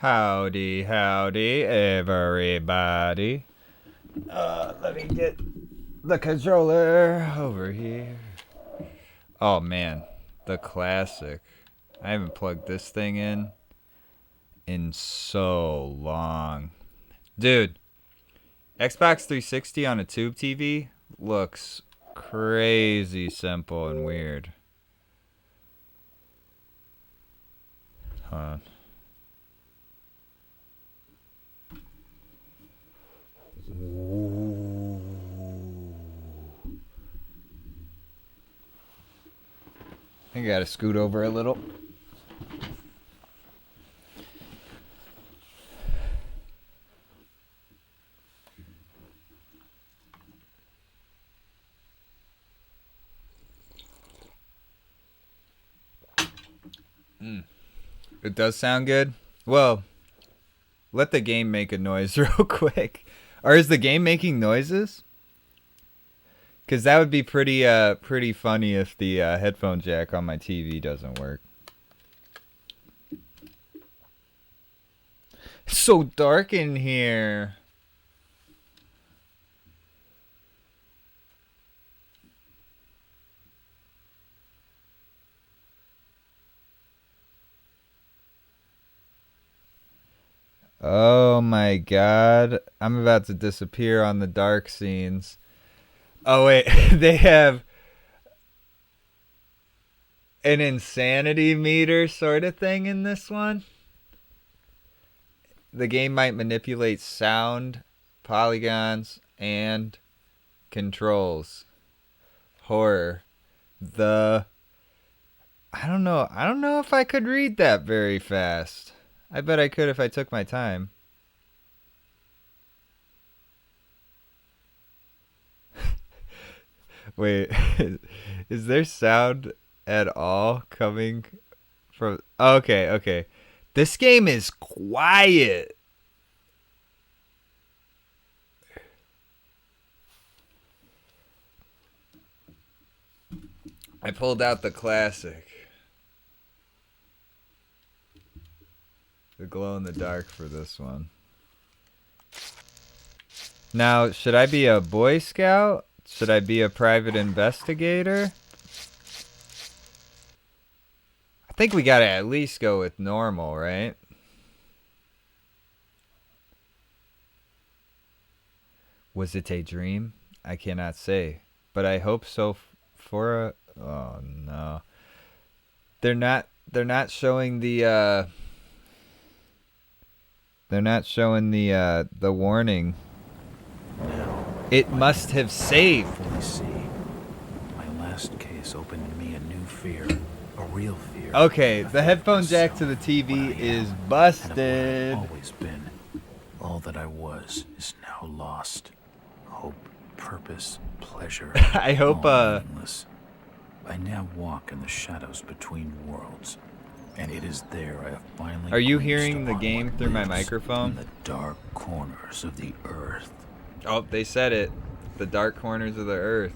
Howdy, howdy, everybody. Let me get the controller over here. Oh man, the classic. I haven't plugged this thing in so long. Dude, Xbox 360 on a tube TV looks crazy simple and weird. Hold on. Ooh. I gotta scoot over a little. It does sound good. Well, let the game make a noise real quick. Or is the game making noises? Because that would be pretty funny if the headphone jack on my TV doesn't work. It's so dark in here. Oh my god. I'm about to disappear on the dark scenes. Oh wait, they have an insanity meter sort of thing in this one. The game might manipulate sound, polygons, and controls. Horror. I don't know. I don't know if I could read that very fast. I bet I could if I took my time. Wait, is there sound at all coming from... Okay, okay. This game is quiet. I pulled out the classic. The glow in the dark for this one. Now, should I be a Boy Scout? Should I be a private investigator? I think we gotta at least go with normal, right? Was it a dream? I cannot say, but I hope so for a... Oh no. They're not showing the they're not showing the warning. It must have saved. See, my last case opened me a new fear, a real fear. Okay, the headphone jack to the TV is busted. Always been. All that I was is now lost. Hope, purpose, pleasure. I hope meaningless. I now walk in the shadows between worlds, and it is there I have finally... Are you hearing the game through my microphone? In the dark corners of the earth. Oh, they said it. The dark corners of the earth.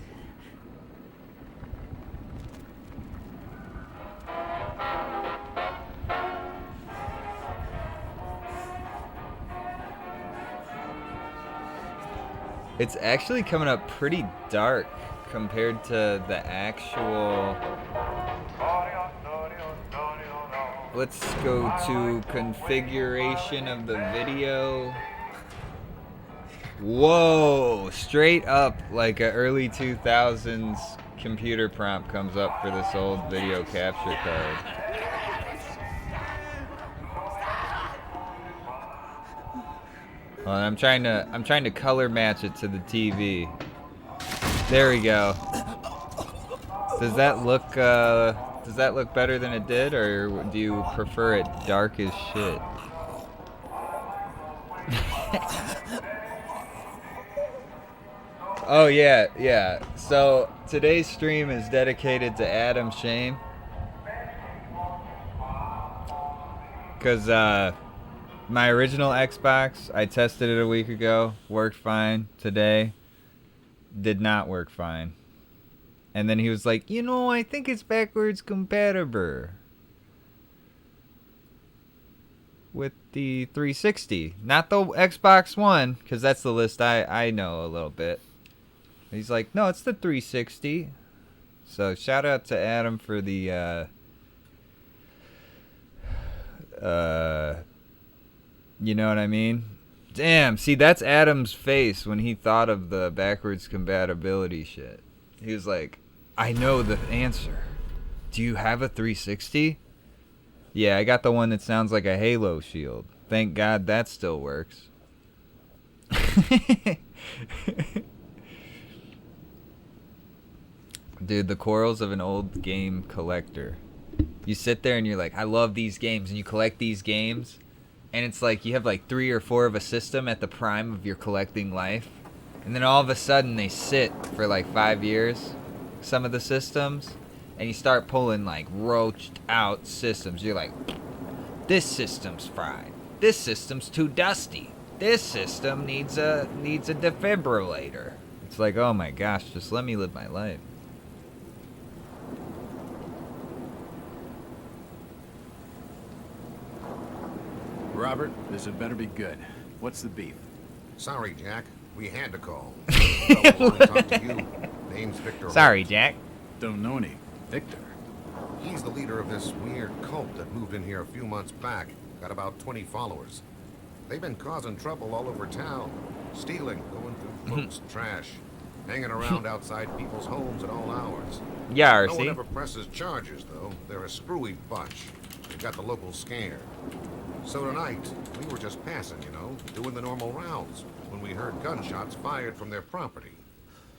It's actually coming up pretty dark compared to the actual... Let's go to configuration of the video. Whoa, straight up like a early 2000s computer prompt comes up for this old video capture card. Well, I'm trying to color match it to the TV. There we go. Does that look better than it did, or do you prefer it dark as shit? Oh yeah, yeah. So today's stream is dedicated to Adam Shane. Cause my original Xbox, I tested it a week ago, worked fine. Today, did not work fine. And then he was like, you know, I think it's backwards compatible. with the 360, not the Xbox One, because that's the list I know a little bit. He's like, no, it's the 360. So shout out to Adam for the you know what I mean? Damn, see, that's Adam's face when he thought of the backwards compatibility shit. He was like, I know the answer. Do you have a 360? Yeah, I got the one that sounds like a Halo shield. Thank God that still works. Dude, the quarrels of an old game collector. You sit there and you're like, I love these games, and you collect these games, and it's like you have like 3 or 4 of a system at the prime of your collecting life, and then all of a sudden they sit for like 5 years, some of the systems, and you start pulling like roached out systems. You're like, this system's fried. This system's too dusty. This system needs a defibrillator. It's like, oh my gosh, just let me live my life. Robert, this had better be good. What's the beef? Sorry, Jack. We had to call. I want to talk to you. Name's Victor. Sorry, Holt. Jack. Don't know any. Victor. He's the leader of this weird cult that moved in here a few months back. Got about 20 followers. They've been causing trouble all over town. Stealing, going through folks' trash, hanging around outside people's homes at all hours. Yeah, No one RC. ever presses charges, though. They're a screwy bunch. They've got the locals scared. So tonight, we were just passing, you know, doing the normal rounds, when we heard gunshots fired from their property.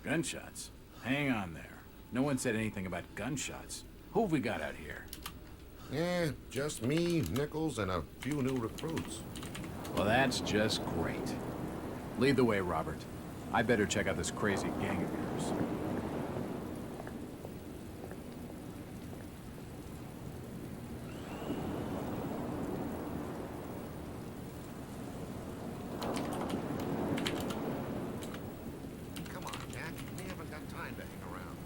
Gunshots? Hang on there. No one said anything about gunshots. Who have we got out here? Yeah, just me, Nichols, and a few new recruits. Well, that's just great. Lead the way, Robert. I better check out this crazy gang of yours. Come on, Jack. We haven't got time to hang around.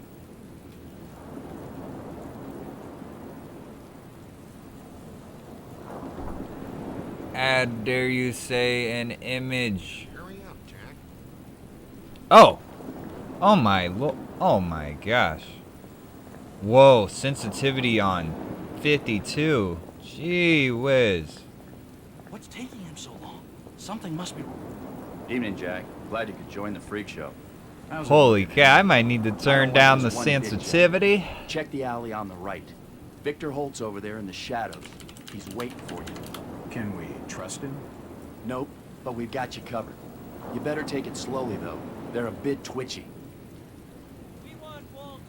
Dare you say an image? Hurry up, Jack. Oh, oh my gosh. Whoa, sensitivity on 52. Gee whiz. What's taking him so long? Something must be... Evening, Jack. Glad you could join the freak show. How's it Holy looking? cow, I might need to I turn don't down the want just one bit, Jack. sensitivity. Check the alley on the right. Victor Holt's over there in the shadows. He's waiting for you. Can we trust him? Nope, but we've got you covered. You better take it slowly, though. They're a bit twitchy. We want Walter.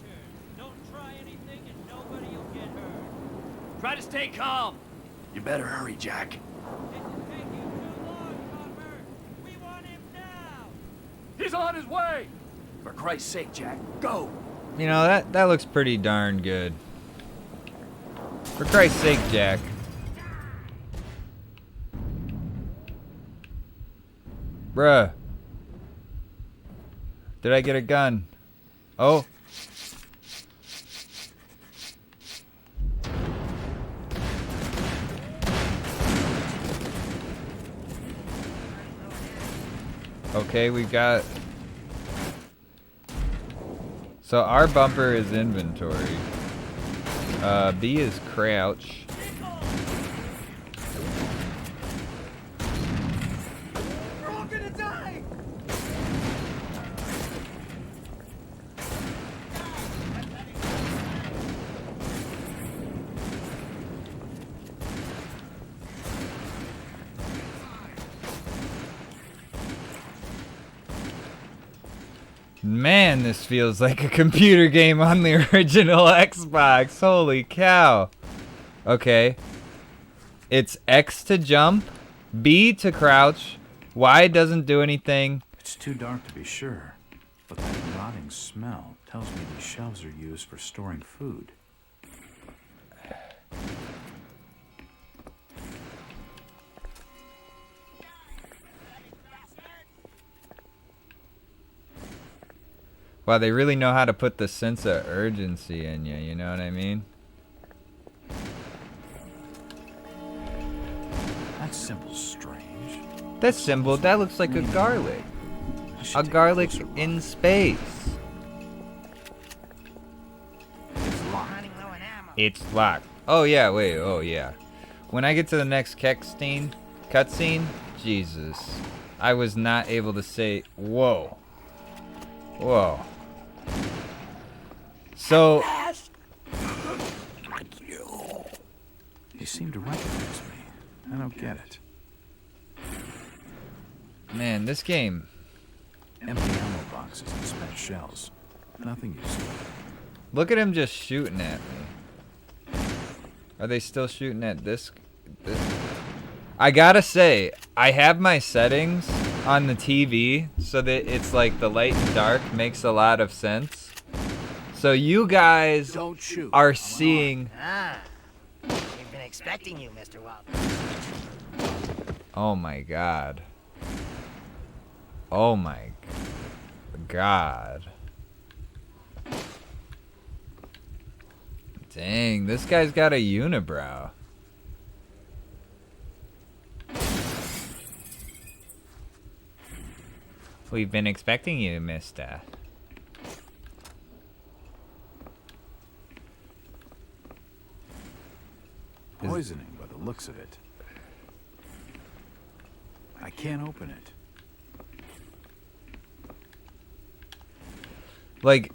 Don't try anything and nobody will get hurt. Try to stay calm. You better hurry, Jack. This is taking too long, Copper. We want him now. He's on his way. For Christ's sake, Jack, go! You know, that looks pretty darn good. For Christ's sake, Jack. Bruh. Did I get a gun? Oh. Okay, we got... So our bumper is inventory. B is crouch. We're all gonna die. Man, this feels like a computer game on the original Xbox. Holy cow. Okay. It's X to jump, B to crouch, Y doesn't do anything. It's too dark to be sure, but that rotting smell tells me these shelves are used for storing food. Wow, they really know how to put the sense of urgency in you know what I mean? That's symbol's strange. That symbol, that looks like a garlic. I should A take garlic closer look. in space. It's locked. It's locked. Oh yeah, wait, oh yeah. When I get to the next cutscene, Jesus. I was not able to say, whoa. Whoa. So, You seem to recognize me. I don't get it. man, this game, Empty ammo boxes and spent shells. Nothing useful. look at him just shooting at me. Are they still shooting at this? I gotta say, I have my settings on the TV so that it's like the light and dark makes a lot of sense. So you guys Don't shoot. are seeing. Ah, we've been expecting you, Mr. Walton. Oh my god. Oh my god. Dang, this guy's got a unibrow. We've been expecting you, mister. Poisoning by the looks of it. I can't open it. Like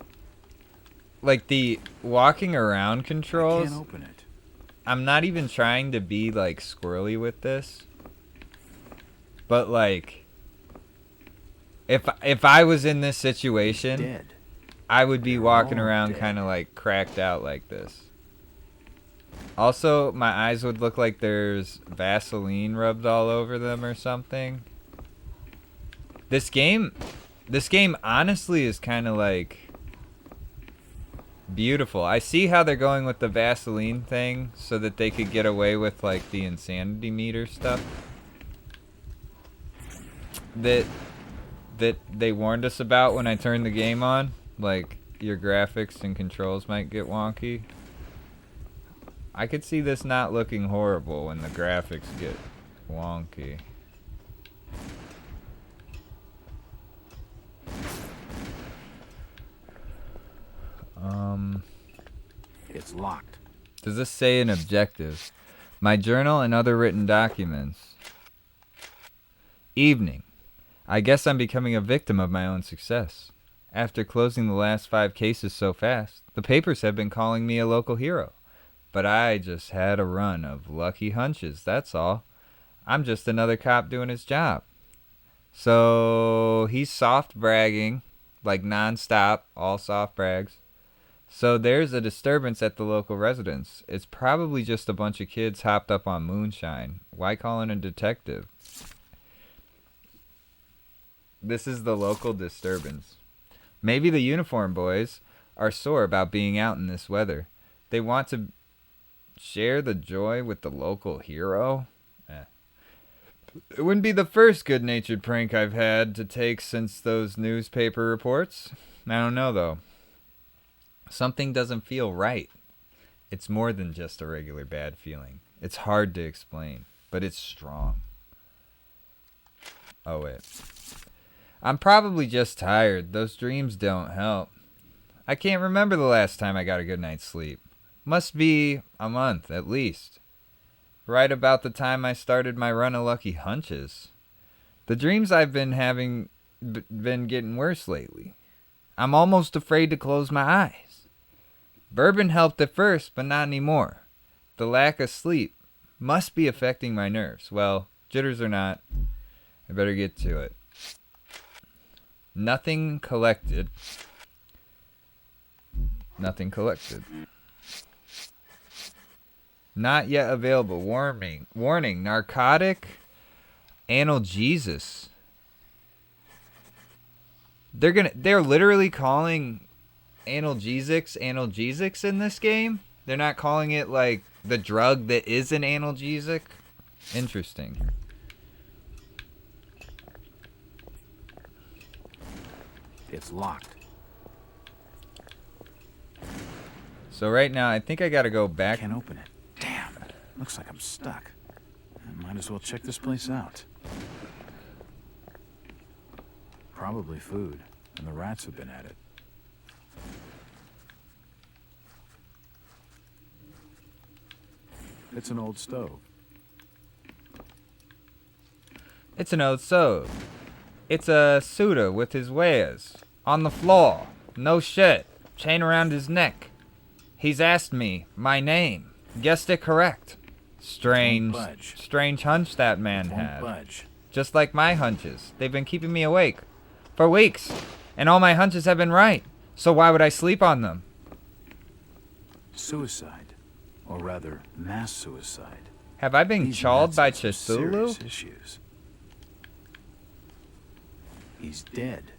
the walking around I controls, can't open it. I'm not even trying to be like squirrely with this. But like if I was in this situation, Dead. I would be They're walking all around dead. kind of like cracked out like this. Also, my eyes would look like there's Vaseline rubbed all over them or something. This game honestly is kind of like beautiful. I see how they're going with the Vaseline thing so that they could get away with like the insanity meter stuff that they warned us about when I turned the game on. Like, your graphics and controls might get wonky. I could see this not looking horrible when the graphics get wonky. It's locked. Does this say an objective? My journal and other written documents. Evening. I guess I'm becoming a victim of my own success. After closing the last 5 cases so fast, the papers have been calling me a local hero. But I just had a run of lucky hunches, that's all. I'm just another cop doing his job. So he's soft bragging, like non-stop, all soft brags. So there's a disturbance at the local residence. It's probably just a bunch of kids hopped up on moonshine. Why call in a detective? This is the local disturbance. Maybe the uniform boys are sore about being out in this weather. They want to share the joy with the local hero? It wouldn't be the first good-natured prank I've had to take since those newspaper reports. I don't know, though. Something doesn't feel right. It's more than just a regular bad feeling. It's hard to explain, but it's strong. Oh, wait. I'm probably just tired. Those dreams don't help. I can't remember the last time I got a good night's sleep. Must be a month, at least. Right about the time I started my run of lucky hunches. The dreams I've been having been getting worse lately. I'm almost afraid to close my eyes. Bourbon helped at first, but not anymore. The lack of sleep must be affecting my nerves. Well, jitters or not, I better get to it. Nothing collected. Nothing collected. Not yet available. Warning. Narcotic analgesis. They're literally calling analgesics in this game. They're not calling it like the drug that is an analgesic. Interesting. It's locked. So right now, I think I gotta go back. Can't open it. Damn. Looks like I'm stuck. Might as well check this place out. Probably food, and the rats have been at it. It's an old stove. It's an old stove. It's a suitor with his wares. On the floor. No shirt. Chain around his neck. He's asked me my name. Guessed it correct. Strange hunch that man had. Budge. Just like my hunches. They've been keeping me awake. For weeks. And all my hunches have been right. So why would I sleep on them? Suicide. Or rather, mass suicide. Have I been These chawed rats by have some Cthulhu? serious issues. He's dead.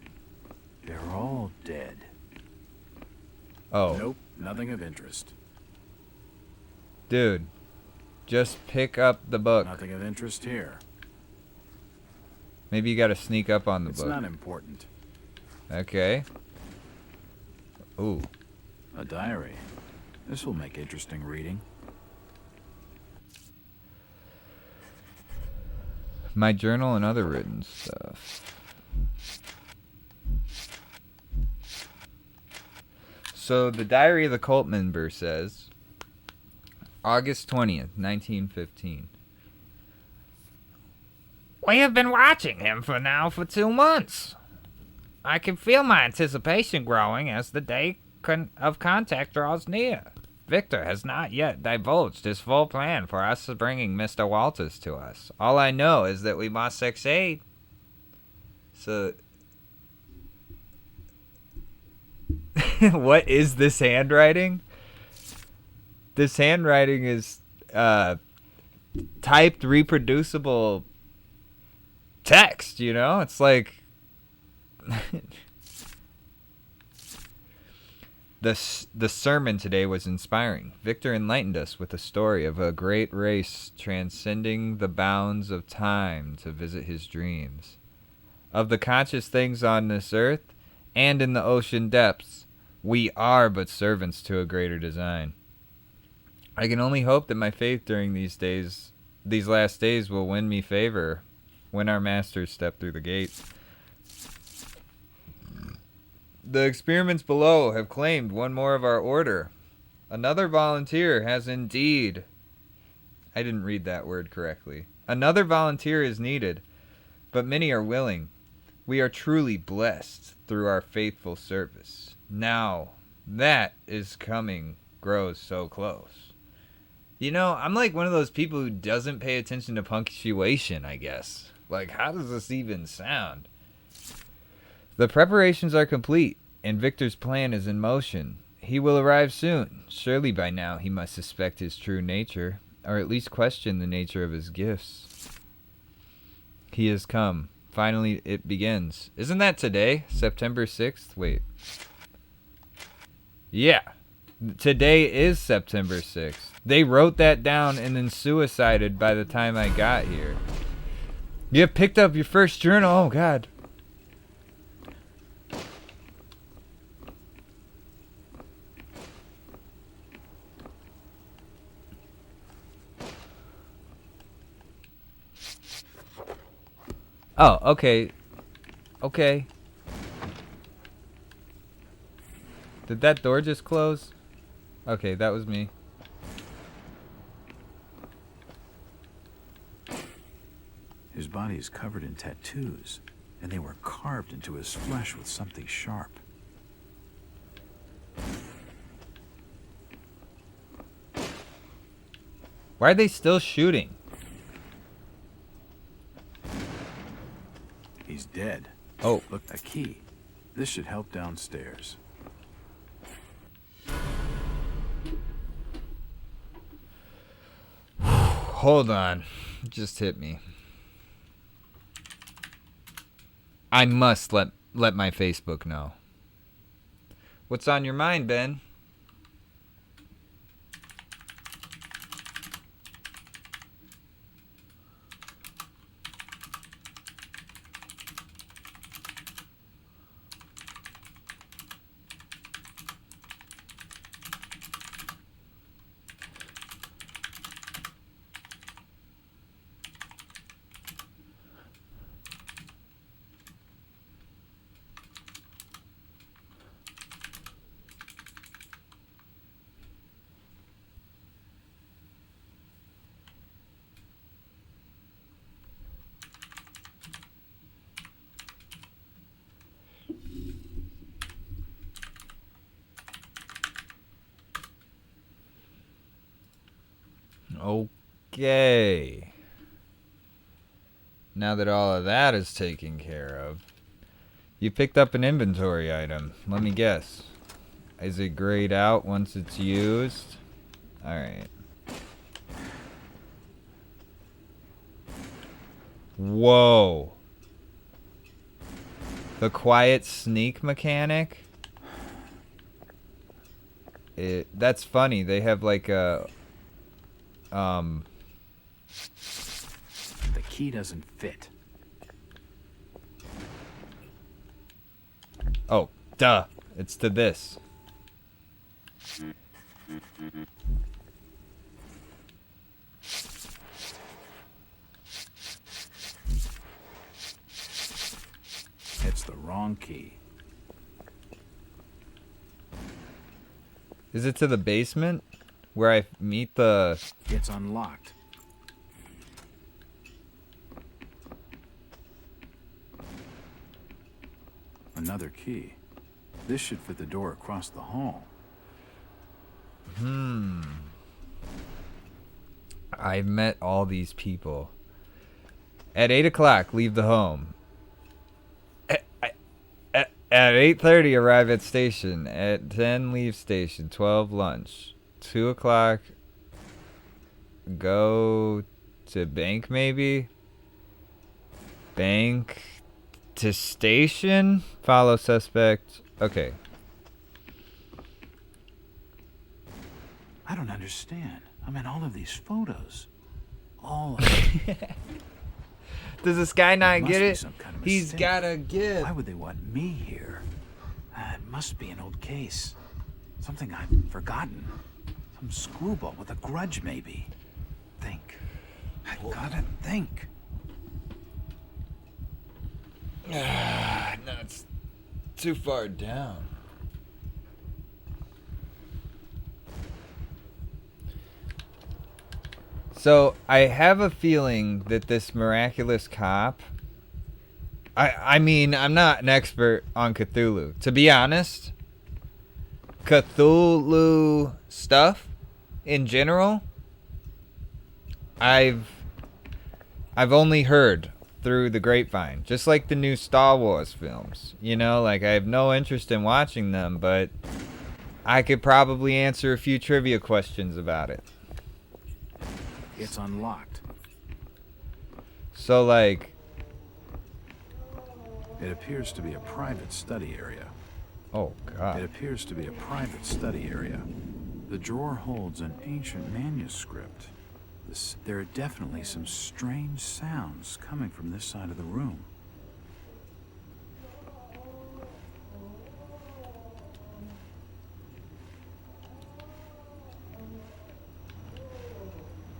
They're all dead. Oh. Nope, nothing of interest. Dude. Just pick up the book. Nothing of interest here. Maybe you gotta sneak up on the It's book. not important. Okay. Ooh. A diary. This will make interesting reading. My journal and other written stuff. So the diary of the cult member says, August 20th, 1915. We have been watching him for 2 months. I can feel my anticipation growing as the day of contact draws near. Victor has not yet divulged his full plan for us bringing Mr. Walters to us. All I know is that we must succeed. So, what is this handwriting? This handwriting is typed reproducible text, you know? It's like The sermon today was inspiring. Victor enlightened us with a story of a great race transcending the bounds of time to visit his dreams. Of the conscious things on this earth and in the ocean depths, we are but servants to a greater design. I can only hope that my faith during these last days will win me favor when our masters step through the gate. The experiments below have claimed one more of our order. Another volunteer has indeed... I didn't read that word correctly. Another volunteer is needed, but many are willing. We are truly blessed through our faithful service. Now, that is coming grows so close. You know, I'm like one of those people who doesn't pay attention to punctuation, I guess. Like, how does this even sound? The preparations are complete, and Victor's plan is in motion. He will arrive soon. Surely by now he must suspect his true nature, or at least question the nature of his gifts. He has come. Finally, it begins. Isn't that today? September 6th? Wait. Yeah. Today is September 6th. They wrote that down and then suicided by the time I got here. You have picked up your first journal? Oh, God. Oh, okay. Okay. Did that door just close? Okay, that was me. His body is covered in tattoos, and they were carved into his flesh with something sharp. Why are they still shooting? He's dead. Oh. Look, a key. This should help downstairs. Hold on. It just hit me. I must let my Facebook know. What's on your mind, Ben? Okay. Now that all of that is taken care of, you picked up an inventory item. Let me guess. Is it grayed out once it's used? Alright. Whoa. The quiet sneak mechanic? That's funny. They have like a... The key doesn't fit. Oh, duh. It's to this. It's the wrong key. Is it to the basement? Where I meet the... It's unlocked. Another key. This should fit the door across the hall. I've met all these people. At 8 o'clock, leave the home. At 8:30, arrive at station. At 10, leave station. 12, lunch. 2 o'clock, go to bank maybe? Bank to station? Follow suspect. Okay. I don't understand. I mean, all of these photos. All of Does this guy not must get be it? some kind of He's mistake. got a gift. Why would they want me here? It must be an old case. Something I've forgotten. Some screwball with a grudge, maybe. Think. I gotta think. No, it's too far down. So I have a feeling that this miraculous cop. I mean, I'm not an expert on Cthulhu. To be honest, Cthulhu stuff in general, I've only heard through the grapevine, just like the new Star Wars films. You know, like I have no interest in watching them, but I could probably answer a few trivia questions about it. It's unlocked. So like, It appears to be a private study area. oh It god. appears to be a private study area. The drawer holds an ancient manuscript. There are definitely some strange sounds coming from this side of the room.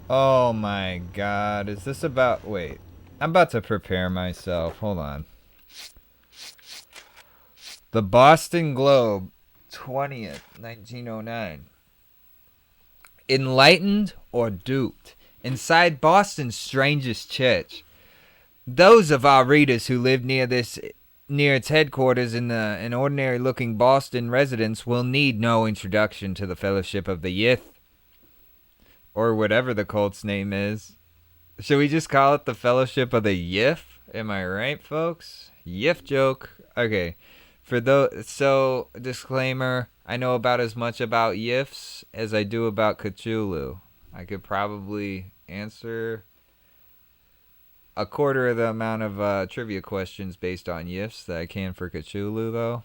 Oh my god, is this about... Wait, I'm about to prepare myself. Hold on. The Boston Globe, 20th, 1909. Enlightened or duped? Inside Boston's strangest church. Those of our readers who live near its headquarters in an ordinary-looking Boston residence will need no introduction to the Fellowship of the Yith. Or whatever the cult's name is. Should we just call it the Fellowship of the Yif? Am I right, folks? Yif joke. Okay. So, disclaimer, I know about as much about Yifs as I do about Cthulhu. I could probably answer a quarter of the amount of trivia questions based on Yifs that I can for Cthulhu, though.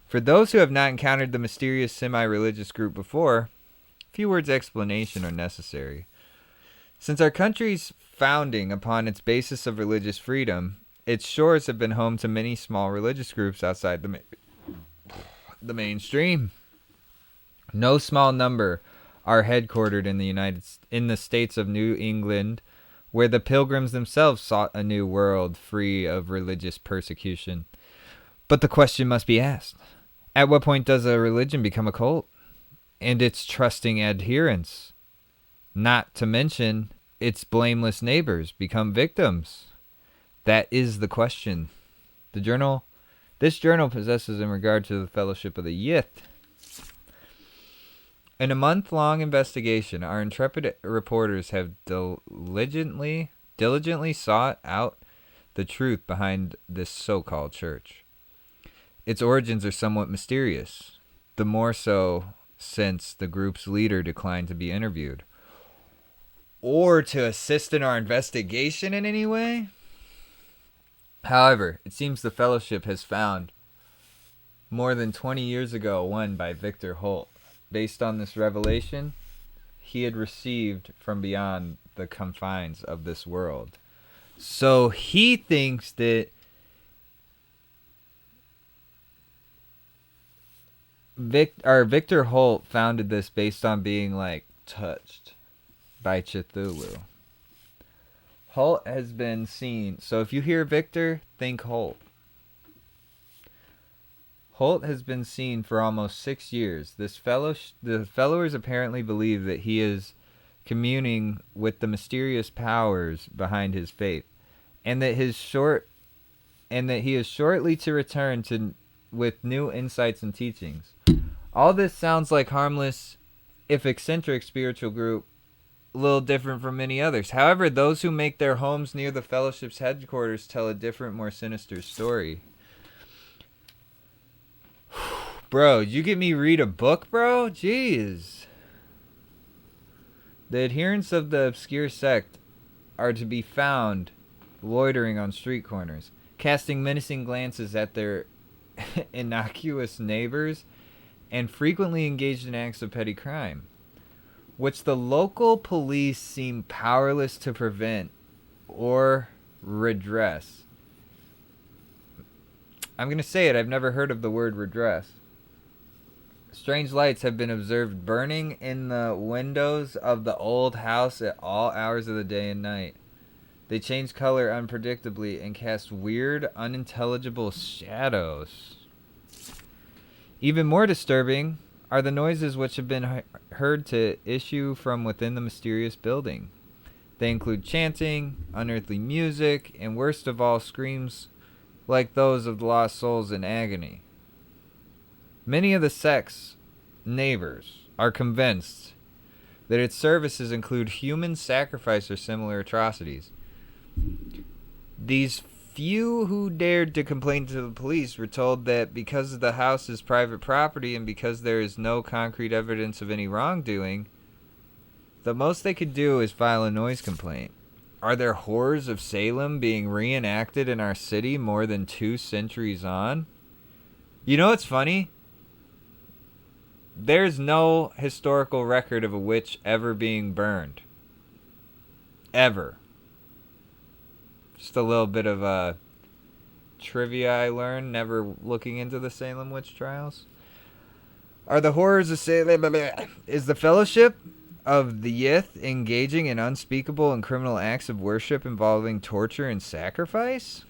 For those who have not encountered the mysterious semi-religious group before, few words of explanation are necessary. Since our country's founding upon its basis of religious freedom, its shores have been home to many small religious groups outside the mainstream. No small number are headquartered in the states of New England, where the Pilgrims themselves sought a new world free of religious persecution. But the question must be asked: at what point does a religion become a cult, and its trusting adherents, not to mention its blameless neighbors, become victims? That is the question. This journal possesses in regard to the Fellowship of the Yith In a month-long investigation, our intrepid reporters have diligently sought out the truth behind this so-called church. Its origins are somewhat mysterious, the more so since the group's leader declined to be interviewed. Or to assist in our investigation in any way? However, it seems the Fellowship has found, more than 20 years ago, one by Victor Holt. Based on this revelation he had received from beyond the confines of this world. So he thinks that Victor Holt founded this based on being like touched by Cthulhu. Holt has been seen. So if you hear Victor, think Holt. Holt has been seen for almost 6 years. The followers apparently believe that he is communing with the mysterious powers behind his faith, and that he is shortly to return with new insights and teachings. All this sounds like harmless, if eccentric, spiritual group, a little different from many others. However, those who make their homes near the Fellowship's headquarters tell a different, more sinister story. Bro, you get me read a book, bro? Jeez. The adherents of the obscure sect are to be found loitering on street corners, casting menacing glances at their innocuous neighbors, and frequently engaged in acts of petty crime, which the local police seem powerless to prevent or redress. I'm going to say it, I've never heard of the word redress. Strange lights have been observed burning in the windows of the old house at all hours of the day and night. They change color unpredictably and cast weird, unintelligible shadows. Even more disturbing are the noises which have been heard to issue from within the mysterious building. They include chanting, unearthly music, and worst of all, screams like those of the lost souls in agony. Many of the sect's neighbors are convinced that its services include human sacrifice or similar atrocities. These few who dared to complain to the police were told that because the house is private property and because there is no concrete evidence of any wrongdoing, the most they could do is file a noise complaint. Are there horrors of Salem being reenacted in our city more than 2 centuries on? You know what's funny? There's no historical record of a witch ever being burned. Ever. Just a little bit of trivia I learned, never looking into the Salem witch trials. Are the horrors of Salem... Is the Fellowship of the Yith engaging in unspeakable and criminal acts of worship involving torture and sacrifice?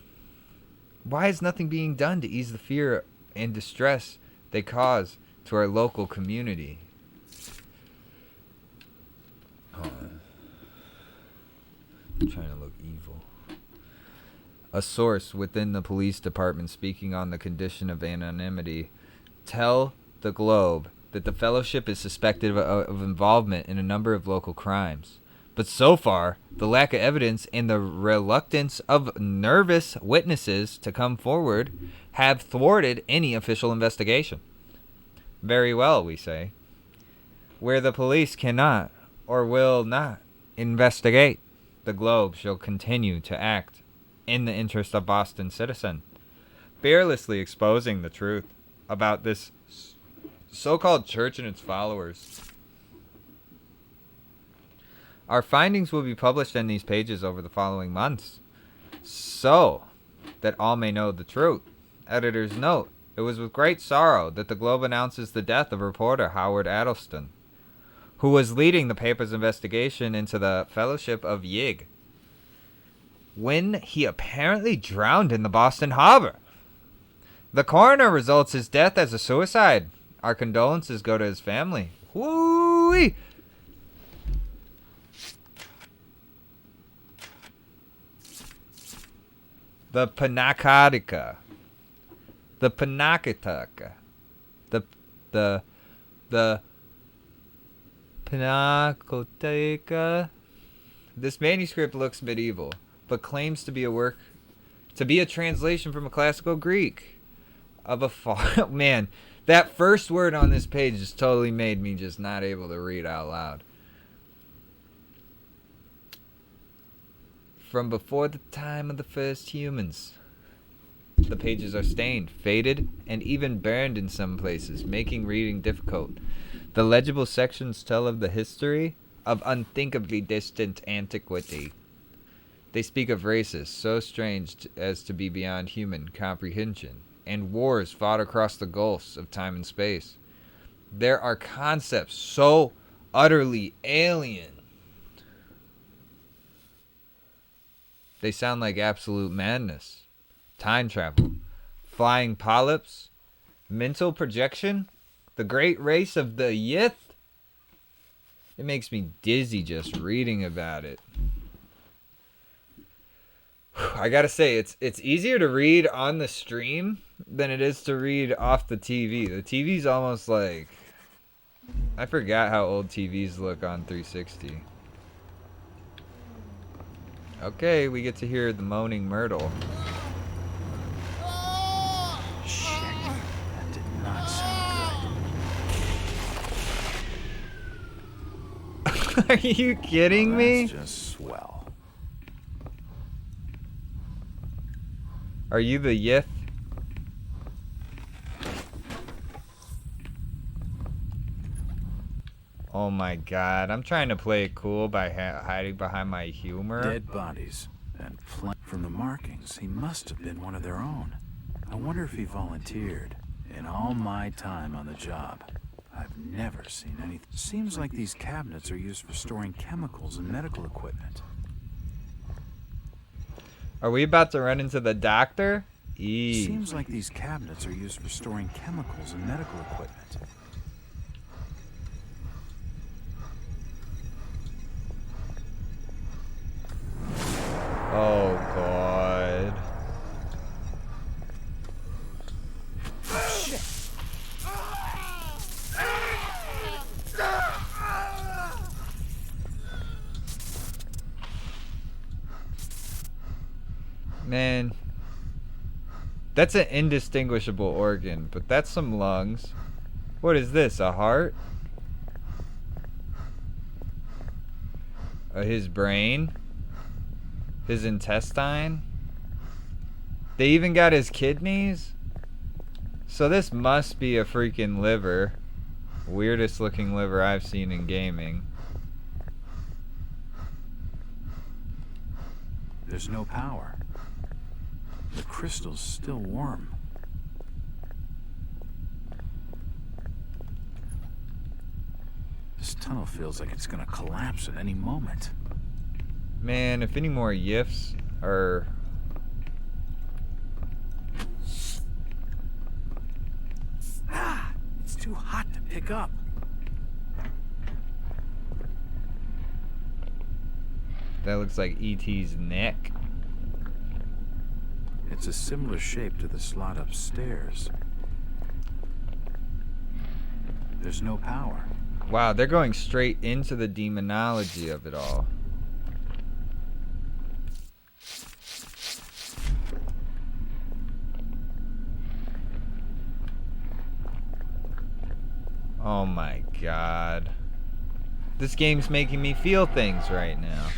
Why is nothing being done to ease the fear and distress they cause to our local community? I'm trying to look evil. A source within the police department speaking on the condition of anonymity tell the Globe that the Fellowship is suspected of involvement in a number of local crimes. But so far, the lack of evidence and the reluctance of nervous witnesses to come forward have thwarted any official investigation. Very well, we say. Where the police cannot or will not investigate, the Globe shall continue to act in the interest of Boston citizen, fearlessly exposing the truth about this so-called church and its followers. Our findings will be published in these pages over the following months, so that all may know the truth. Editor's note: it was with great sorrow that the Globe announces the death of reporter Howard Addleston, who was leading the paper's investigation into the Fellowship of Yig, when he apparently drowned in the Boston Harbor. The coroner results his death as a suicide. Our condolences go to his family. Whoo-wee! The Panakataka. The Panakataka. The Pinacoteca. This manuscript looks medieval, but claims to be a translation from a classical Greek of a far man. That first word on this page just totally made me just not able to read out loud. From before the time of the first humans. The pages are stained, faded, and even burned in some places, making reading difficult. The legible sections tell of the history of unthinkably distant antiquity. They speak of races so strange as to be beyond human comprehension, and wars fought across the gulfs of time and space. There are concepts so utterly alien. They sound like absolute madness. Time travel, flying polyps, mental projection, the great race of the Yith. It makes me dizzy just reading about it. I gotta say, it's easier to read on the stream than it is to read off the TV. The TV's almost like... I forgot how old TVs look on 360. Okay, we get to hear the moaning Myrtle. Shit. That did not sound good. Are you kidding me? That's just swell. Are you the Yith? Oh my god, I'm trying to play it cool by hiding behind my humor. Dead bodies and from the markings, he must have been one of their own. I wonder if he volunteered. In all my time on the job, I've never seen anything. Seems like these cabinets are used for storing chemicals and medical equipment. Are we about to run into the doctor? Seems like these cabinets are used for storing chemicals and medical equipment. Oh god. Shit. Man. That's an indistinguishable organ, but that's some lungs. What is this, a heart? His brain? His intestine? They even got his kidneys? So this must be a freaking liver. Weirdest looking liver I've seen in gaming. There's no power. The crystal's still warm. This tunnel feels like it's gonna collapse at any moment. Man, if any more Yifs are... Ah! It's too hot to pick up. That looks like E.T.'s neck. It's a similar shape to the slot upstairs. There's no power. Wow, they're going straight into the demonology of it all. Oh my god. This game's making me feel things right now.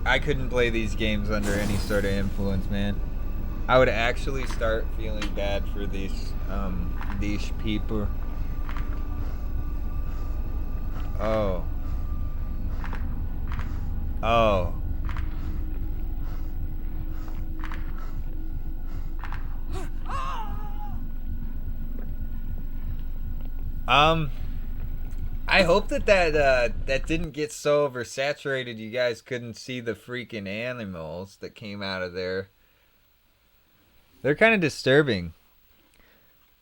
I couldn't play these games under any sort of influence, man. I would actually start feeling bad for these people. Oh. Oh. I hope that didn't get so oversaturated you guys couldn't see the freaking animals that came out of there. They're kind of disturbing.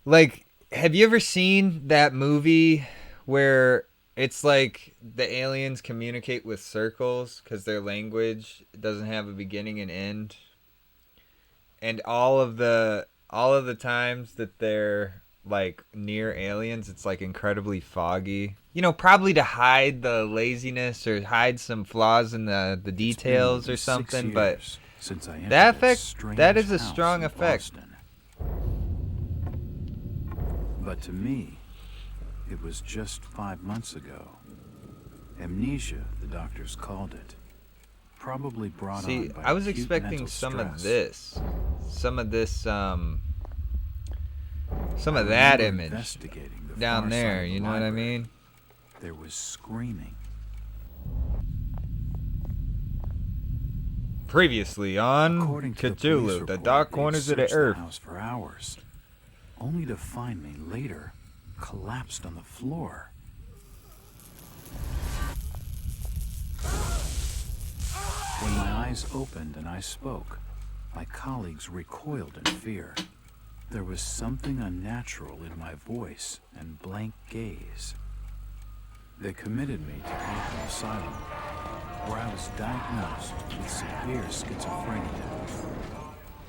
Like, have you ever seen that movie where It's like the aliens communicate with circles because their language doesn't have a beginning and end. And all of the times that they're like near aliens, it's like incredibly foggy. You know, probably to hide the laziness or hide some flaws in the details or something. But since I that effect, that is a strong effect. But to me, it was just 5 months ago. Amnesia, the doctors called it. Probably brought on See, by I was acute expecting mental some of stress. this, some of I that remember image investigating the down far side there. of the You know what I library. mean? There was screaming. Previously on According to the police Cthulhu, the report, dark they'd corners of the searched earth. house for hours, only to find me later collapsed on the floor. When my eyes opened and I spoke, my colleagues recoiled in fear. There was something unnatural in my voice and blank gaze. They committed me to Arkham Asylum, where I was diagnosed with severe schizophrenia.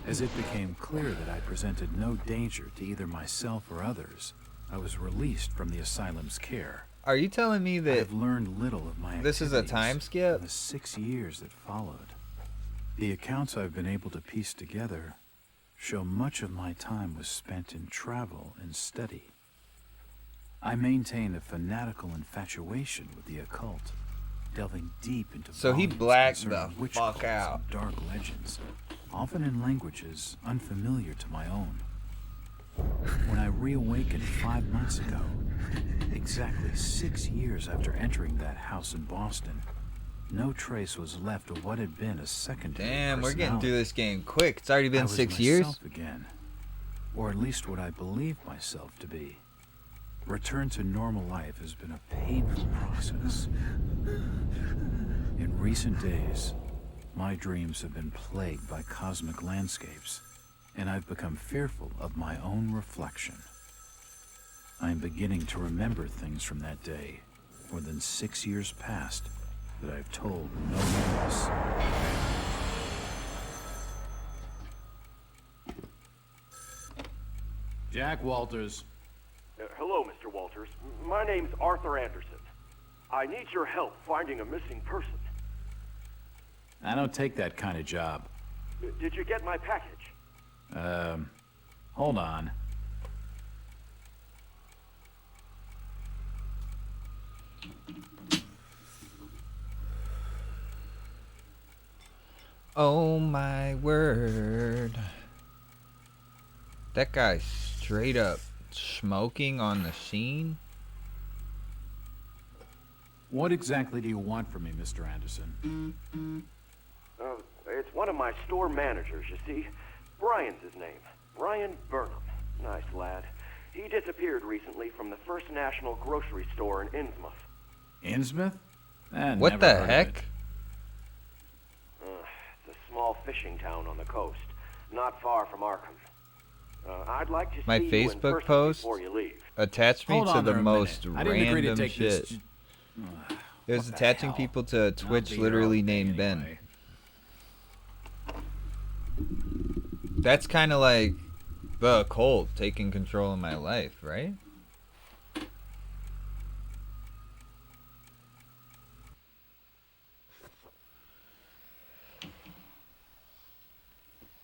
As it became clear that I presented no danger to either myself or others, I was released from the asylum's care. Are you telling me I that have learned little of my this is a activities time skip? in the 6 years that followed. The accounts I've been able to piece together show much of my time was spent in travel and study. I maintain a fanatical infatuation with the occult, delving deep into So he volumes blacked concerning the witch fuck cults out. and dark legends, often in languages unfamiliar to my own. When I reawakened 5 months ago, exactly 6 years after entering that house in Boston, no trace was left of what had been a secondary Damn, we're getting through personality. this game quick. It's already I been was 6 years. myself again, or at least what I believed myself to be. Return to normal life has been a painful process. In recent days, my dreams have been plagued by cosmic landscapes, and I've become fearful of my own reflection. I am beginning to remember things from that day, more than 6 years past, that I've told no one else. Jack Walters. Hello, Mr. Walters. My name's Arthur Anderson. I need your help finding a missing person. I don't take that kind of job. Did you get my package? Hold on. Oh my word. That guy's straight up smoking on the scene. What exactly do you want from me, Mr. Anderson? It's one of my store managers, you see. Brian's his name. Brian Burnham. Nice lad. He disappeared recently from the First National grocery store in Innsmouth. Innsmouth? What Never the heard of heck? it. It's a small fishing town on the coast, not far from Arkham. I'd like to My see you in Facebook person post before you leave. attached me Hold to on the there a most minute. I didn't agree to random take shit. this. It was What the attaching hell? people to a I'll Twitch be here literally all day named Ben. anyway. That's kind of like the occult taking control of my life, right?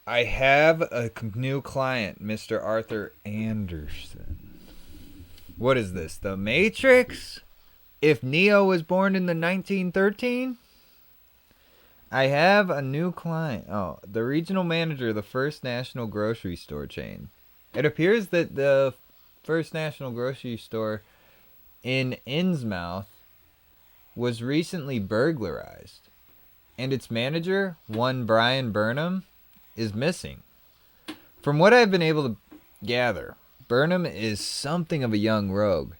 I have a new client, Mr. Arthur Anderson. What is this? The Matrix? If Neo was born in the 1913? I have a new client. Oh, the regional manager of the First National grocery store chain. It appears that the First National grocery store in Innsmouth was recently burglarized, and its manager, one Brian Burnham, is missing. From what I've been able to gather, Burnham is something of a young rogue,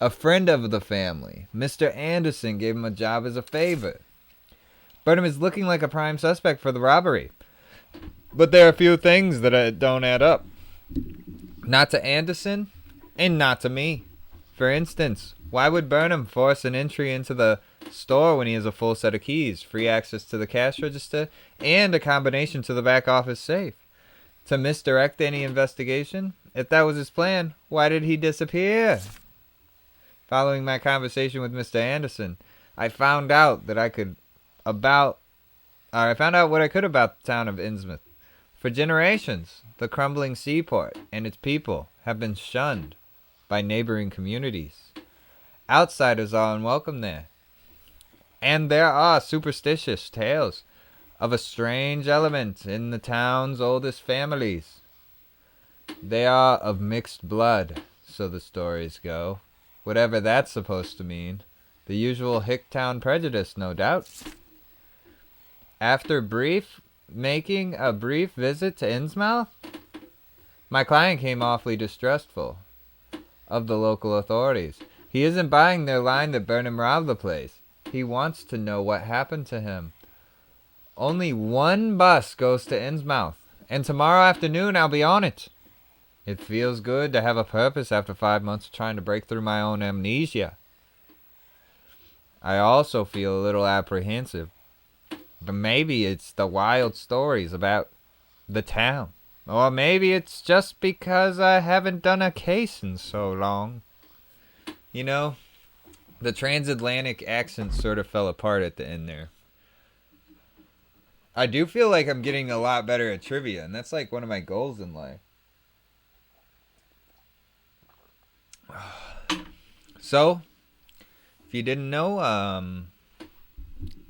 a friend of the family. Mr. Anderson gave him a job as a favor. Burnham is looking like a prime suspect for the robbery, but there are a few things that don't add up. Not to Anderson, and not to me. For instance, Why would Burnham force an entry into the store when he has a full set of keys, free access to the cash register, and a combination to the back office safe? To misdirect any investigation? If that was his plan, why did he disappear? Following my conversation with Mr. Anderson, I found out what I could about the town of Innsmouth. For generations, the crumbling seaport and its people have been shunned by neighboring communities. Outsiders are unwelcome there. And there are superstitious tales of a strange element in the town's oldest families. They are of mixed blood, so the stories go. Whatever that's supposed to mean. The usual Hicktown prejudice, no doubt. After making a brief visit to Innsmouth, my client came awfully distrustful of the local authorities. He isn't buying their line that Burnham robbed the place. He wants to know what happened to him. Only one bus goes to Innsmouth, and tomorrow afternoon I'll be on it. It feels good to have a purpose after 5 months of trying to break through my own amnesia. I also feel a little apprehensive, but maybe it's the wild stories about the town. Or maybe it's just because I haven't done a case in so long. You know, the transatlantic accent sort of fell apart at the end there. I do feel like I'm getting a lot better at trivia, and that's like one of my goals in life. So, if you didn't know,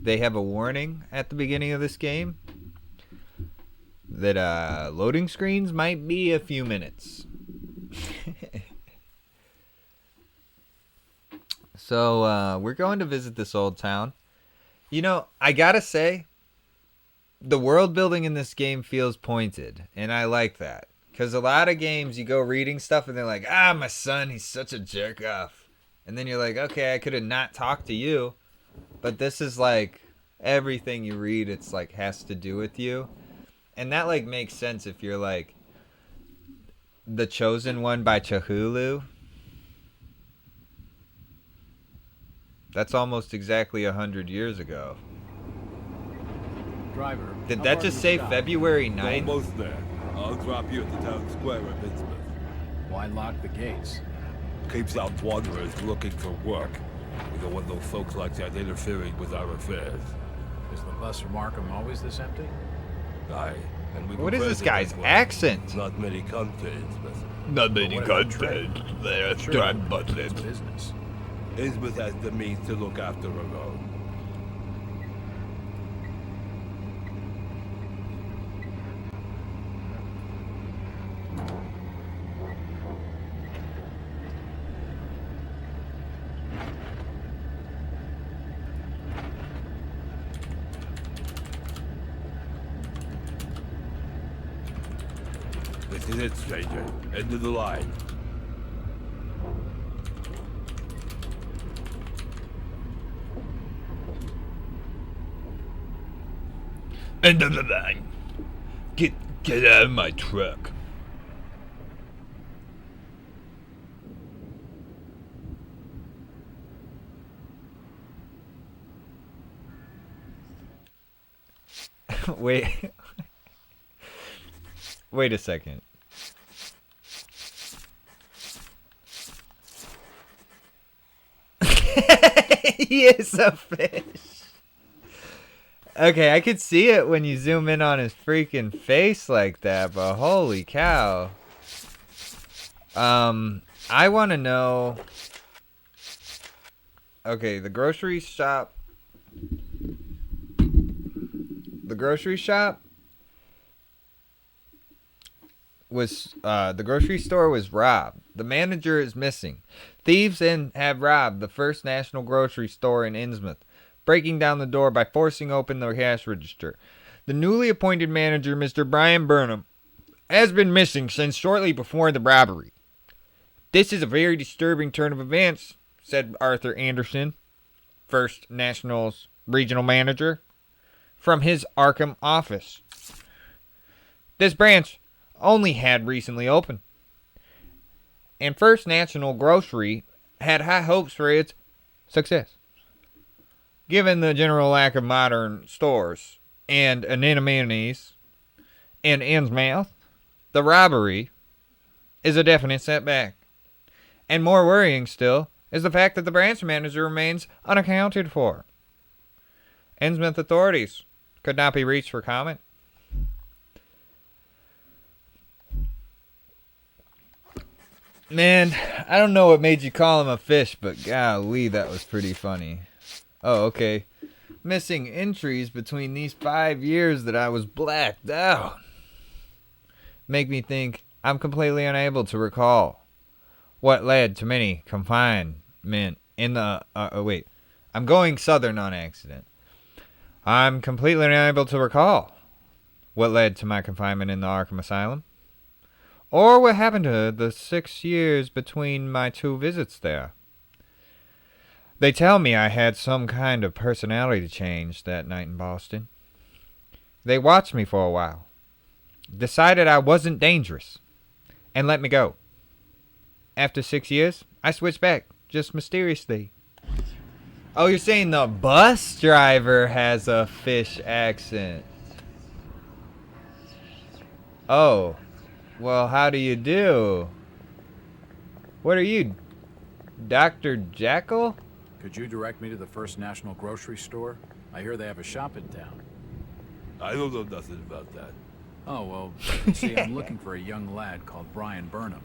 they have a warning at the beginning of this game that loading screens might be a few minutes. So, we're going to visit this old town. You know, I gotta say, the world building in this game feels pointed, and I like that. Because a lot of games, you go reading stuff, and they're like, my son, he's such a jerk-off. And then you're like, okay, I could have not talked to you. But this is like, everything you read, it's like, has to do with you. And that, like, makes sense if you're, like, The Chosen One by Cthulhu. That's almost exactly 100 years ago. Driver, Did that just say February 9th? Almost there. I'll drop you at the town square of Innsmouth. Why lock the gates? Keeps out wanderers looking for work. We don't want those folks like that interfering with our affairs. Is the bus from Arkham always this empty? Aye. And we What is this prefer guy's that way. accent? Not many countries, but Not many What about content. There's Sure, button. it's business. Innsmouth has the means to look after her own. This is it, stranger. End of the line. End of the line. Get out of my truck. Wait. Wait a second. He is a fish. Okay, I could see it when you zoom in on his freaking face like that, but holy cow. I want to know. Okay, the grocery shop. The grocery shop was the grocery store was robbed. The manager is missing. Thieves have robbed the First National Grocery Store in Innsmouth, breaking down the door by forcing open the cash register. The newly appointed manager, Mr. Brian Burnham, has been missing since shortly before the robbery. This is a very disturbing turn of events, said Arthur Anderson, First National's regional manager, from his Arkham office. This branch only had recently opened, and First National Grocery had high hopes for its success. Given the general lack of modern stores and anemones in Innsmouth, the robbery is a definite setback. And more worrying still is the fact that the branch manager remains unaccounted for. Innsmouth authorities could not be reached for comment. Man, I don't know what made you call him a fish, but golly, that was pretty funny. Oh, okay. Missing entries between these 5 years that I was blacked out make me think I'm completely unable to recall what led to many confinement in the... wait. I'm going southern on accident. I'm completely unable to recall what led to my confinement in the Arkham Asylum, or what happened to the 6 years between my 2 visits there. They tell me I had some kind of personality change that night in Boston. They watched me for a while, decided I wasn't dangerous, and let me go. After 6 years, I switched back, just mysteriously. Oh, you're saying the bus driver has a fish accent. Oh. Well, how do you do? What are you, Dr. Jackal? Could you direct me to the First National Grocery Store? I hear they have a shop in town. I don't know nothing about that. Oh, well, see, I'm looking for a young lad called Brian Burnham.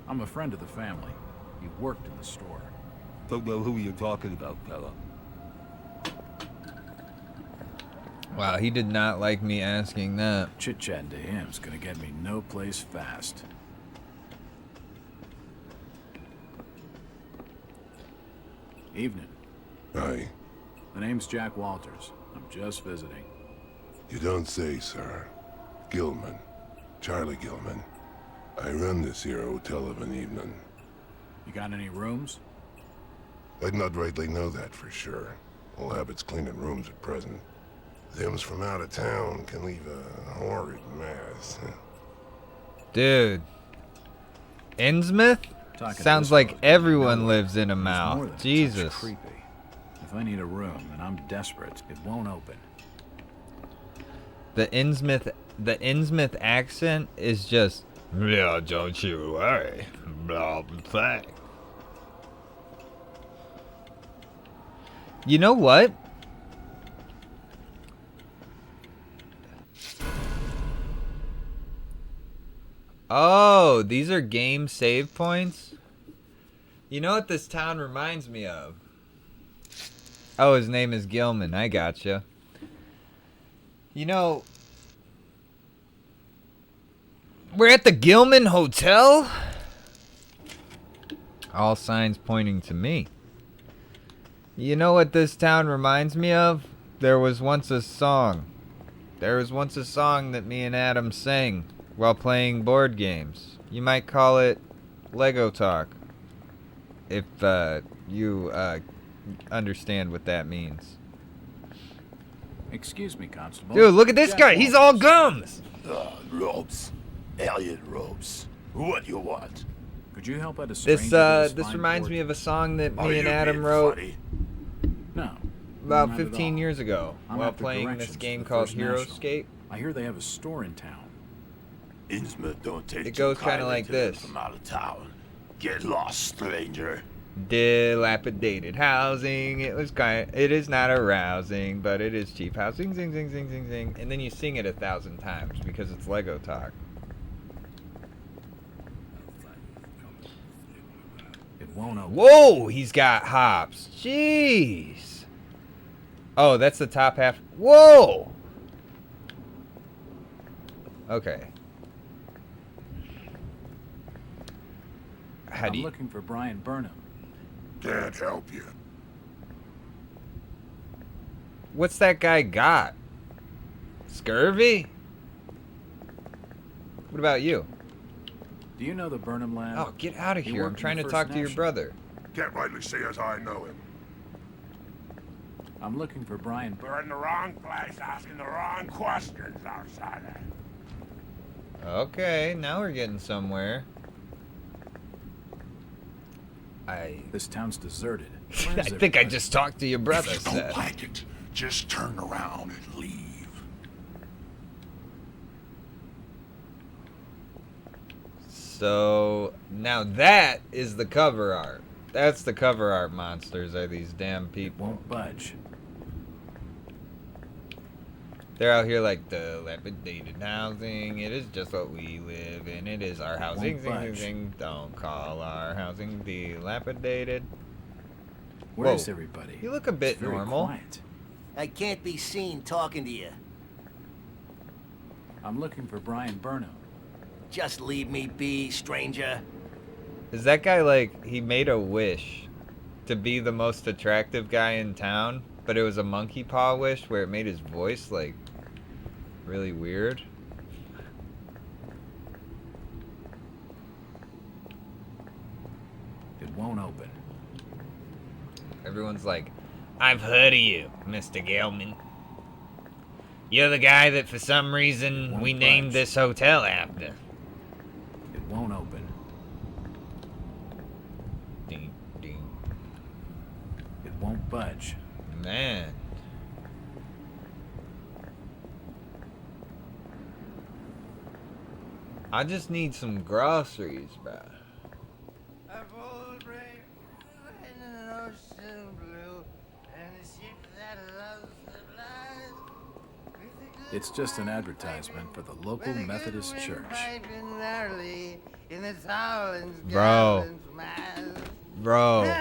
I'm a friend of the family. He worked in the store. Don't know who you're talking about, fella. Wow, he did not like me asking that. Chit-chatting to him's gonna get me no place fast. Evening. Hi. The name's Jack Walters. I'm just visiting. You don't say, sir. Gilman. Charlie Gilman. I run this here hotel of an evening. You got any rooms? I'd not rightly know that for sure. All habits cleaning rooms at present. Them's from out of town can leave a horrid mess. Dude. Innsmouth? Sounds like everyone lives in a mouth. Jesus. Creepy. If I need a room and I'm desperate, it won't open. The Innsmouth accent is just, yeah, don't you worry. Blah, blah. You know what? Oh, these are game save points? You know what this town reminds me of? Oh, his name is Gilman. I gotcha. You know, we're at the Gilman Hotel? All signs pointing to me. You know what this town reminds me of? There was once a song. There was once a song that me and Adam sang while playing board games. You might call it Lego Talk. If you understand what that means. Excuse me, Constable. Dude, look at this guy. He's all gums. Robes. Alien robes. What you want? Could you help out a stranger? This reminds me of a song that me and Adam wrote No. about 15 years ago while playing this game called HeroScape. I hear they have a store in town. Innsmouth don't take It goes kind of like this. From out of town. Get lost, stranger. Dilapidated housing. It is not arousing, but it is cheap housing. Zing, zing, zing, zing, zing. And then you sing it 1,000 times because it's Lego Talk. It won't open. Whoa, he's got hops. Jeez. Oh, that's the top half. Whoa. Okay. I'm looking for Brian Burnham. Can't help you. What's that guy got? Scurvy? What about you? Do you know the Burnham lad? Oh, get out of He here. I'm worked in trying the to First talk to your National. brother. Can't rightly say as I know him. I'm looking for Brian. We're in the wrong place, asking the wrong questions, outsider. Okay, now we're getting somewhere. This town's deserted. I think I just talked to your brother, If you don't Seth. like it, just turn around and leave. So now that is the cover art. That's the cover art monsters, are these damn people. Won't budge. They're out here like dilapidated housing. It is just what we live in. It is our housing. Don't call our housing dilapidated. Where's Whoa. everybody? You look a bit It's very normal. Quiet. I can't be seen talking to you. I'm looking for Brian Burnham. Just leave me be, stranger. Is that guy like, he made a wish to be the most attractive guy in town, but it was a monkey paw wish where it made his voice like really weird? It won't open. Everyone's like, I've heard of you, Mr. Gelman. You're the guy that for some reason we named this hotel after. It won't open. Ding, ding. It won't budge. Man. I just need some groceries, bro. It's just an advertisement for the local Methodist church. Bro,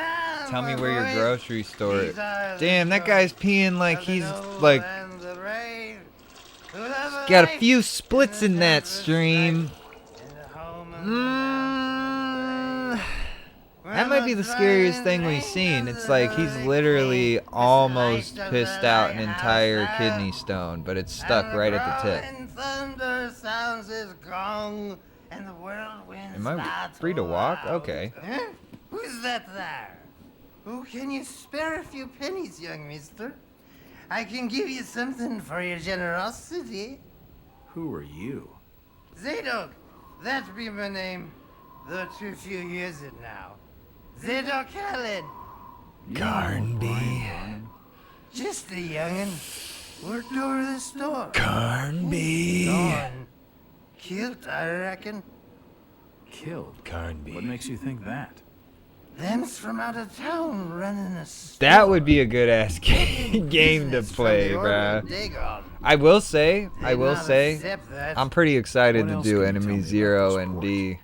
tell me where your grocery store is. Damn, that guy's peeing like he's like got a few splits in that stream. That might be the scariest thing we've seen. It's like he's literally almost pissed out an entire kidney stone, but it's stuck right at the tip. Am I free to walk? Okay. Huh? Who's that there? Oh, can you spare a few pennies, young mister? I can give you something for your generosity. Who are you? Zadok, that be my name, though too few use it now. Zadok Allen. Carnby. Just a youngin'. Worked over the store. Carnby. Gone. Killed, I reckon. Killed? Carnby. What makes you think that? Them's from out of town running a store. That would be a good ass game to play, bruh. I will say, I'm pretty excited to do Enemy 0 and D.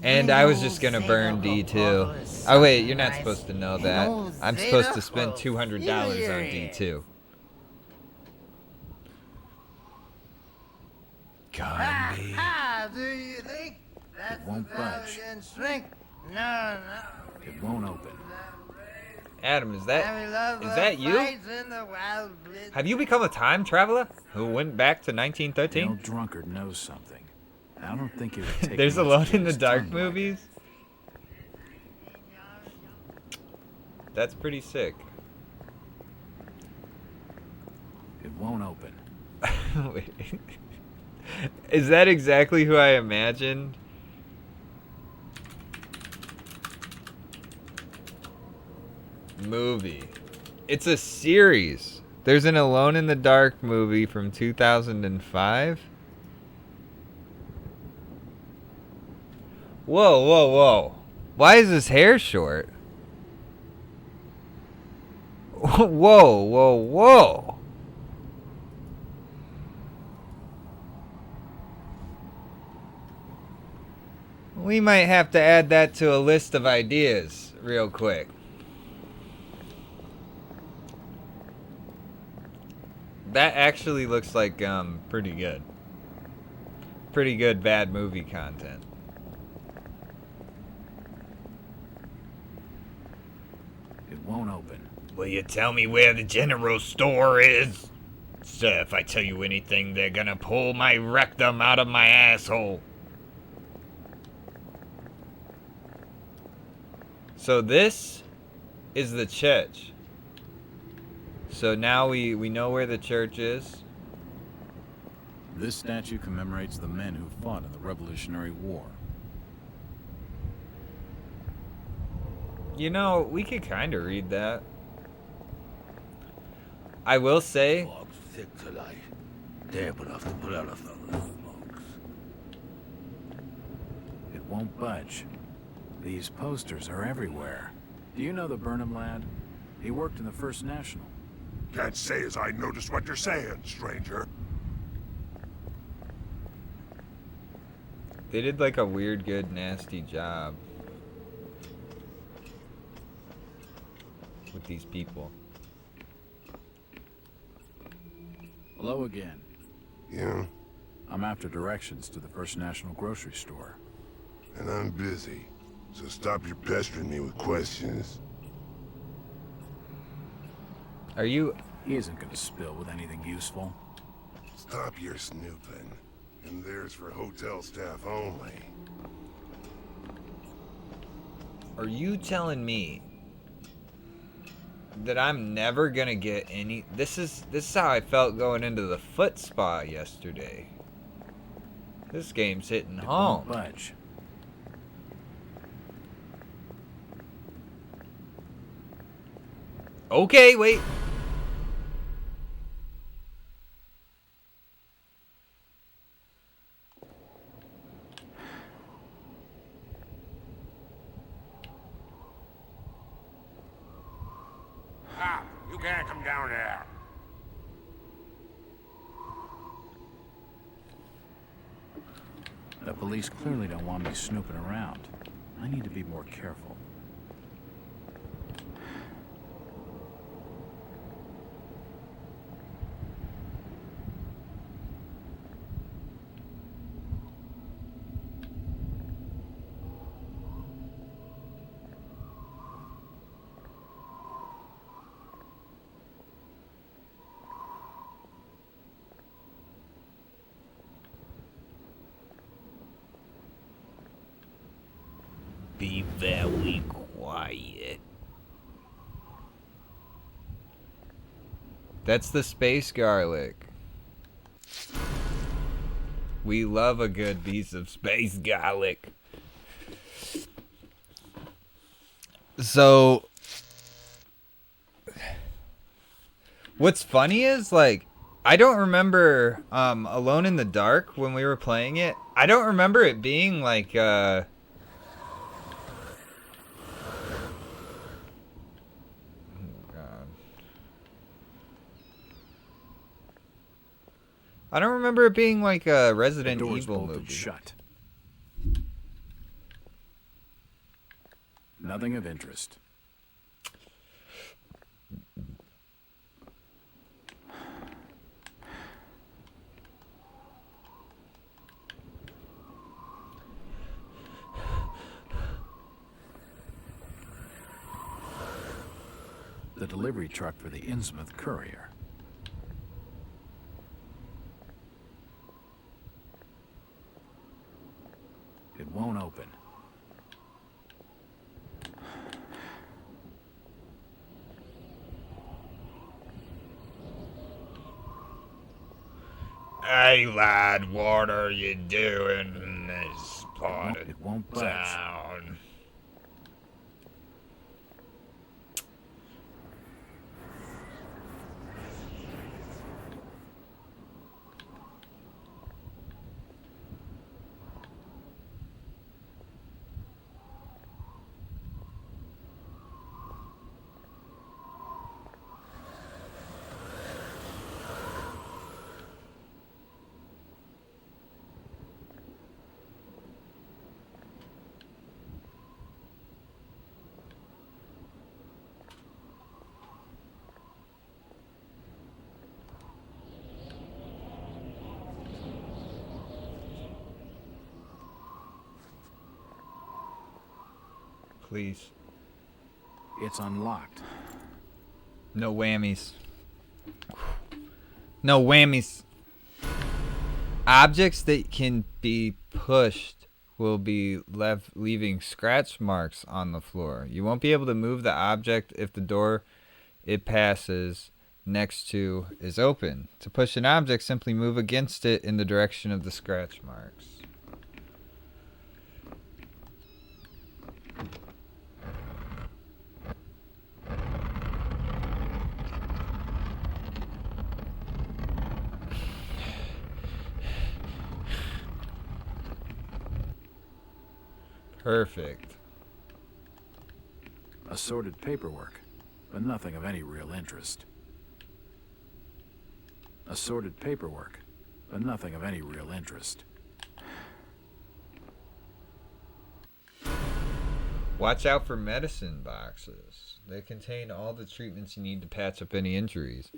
And I was just gonna burn D2. Oh wait, you're not supposed to know that. I'm supposed to spend $200 on D2. Carnby. Do you think that's It won't budge. strength? No. It won't open. Adam, is that you? Have you become a time traveler who went back to The 1913? old drunkard knows something. I don't think it would take There's much Alone to in the his Dark tongue movies? That's pretty sick. It won't open. Wait. Is that exactly who I imagined? Movie. It's a series. There's an Alone in the Dark movie from 2005. Whoa. Why is his hair short? Whoa. We might have to add that to a list of ideas real quick. That actually looks like pretty good. Pretty good bad movie content. It won't open. Will you tell me where the general store is? Sir, if I tell you anything, they're gonna pull my rectum out of my asshole. So this is the church. So now we know where the church is. This statue commemorates the men who fought in the Revolutionary War. You know, we could kind of read that. I will say... Fog's thick tonight. Damp enough to put out a fella's smokes. It won't budge. These posters are everywhere. Do you know the Burnham lad? He worked in the First National. Can't say as I noticed what you're saying, stranger. They did like a weird, good, nasty job with these people. Hello again. Yeah, I'm after directions to the First National grocery store. and I'm busy. So stop your pestering me with questions. Are you... He isn't gonna spill with anything useful. Stop your snooping. And there's for hotel staff only. Are you telling me that I'm never gonna get any... This is how I felt going into the foot spa yesterday. This game's hitting home. Won't budge. Okay, wait. Ah, you can't come down there. The police clearly don't want me snooping around. I need to be more careful. Be very quiet. That's the space garlic. We love a good piece of space garlic. So, what's funny is, like, I don't remember Alone in the Dark when we were playing it. I don't remember it being like I don't remember it being like a Resident Evil movie. Shut. Nothing of interest. The delivery truck for the Innsmouth Courier. It won't open. Hey lad, what are you doing in this part It won't of budge. town? Please. It's unlocked. No whammies. No whammies. Objects that can be pushed will be left leaving scratch marks on the floor. You won't be able to move the object if the door it passes next to is open. To push an object, simply move against it in the direction of the scratch marks. Perfect. Assorted paperwork, but nothing of any real interest. Assorted paperwork, but nothing of any real interest. Watch out for medicine boxes. They contain all the treatments you need to patch up any injuries.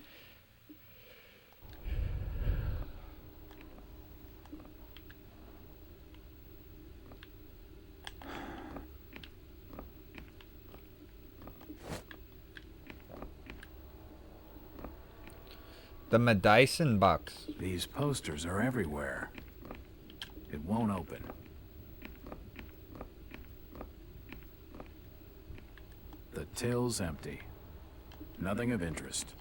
The medicine box. These posters are everywhere. It won't open. The till's empty. Nothing of interest.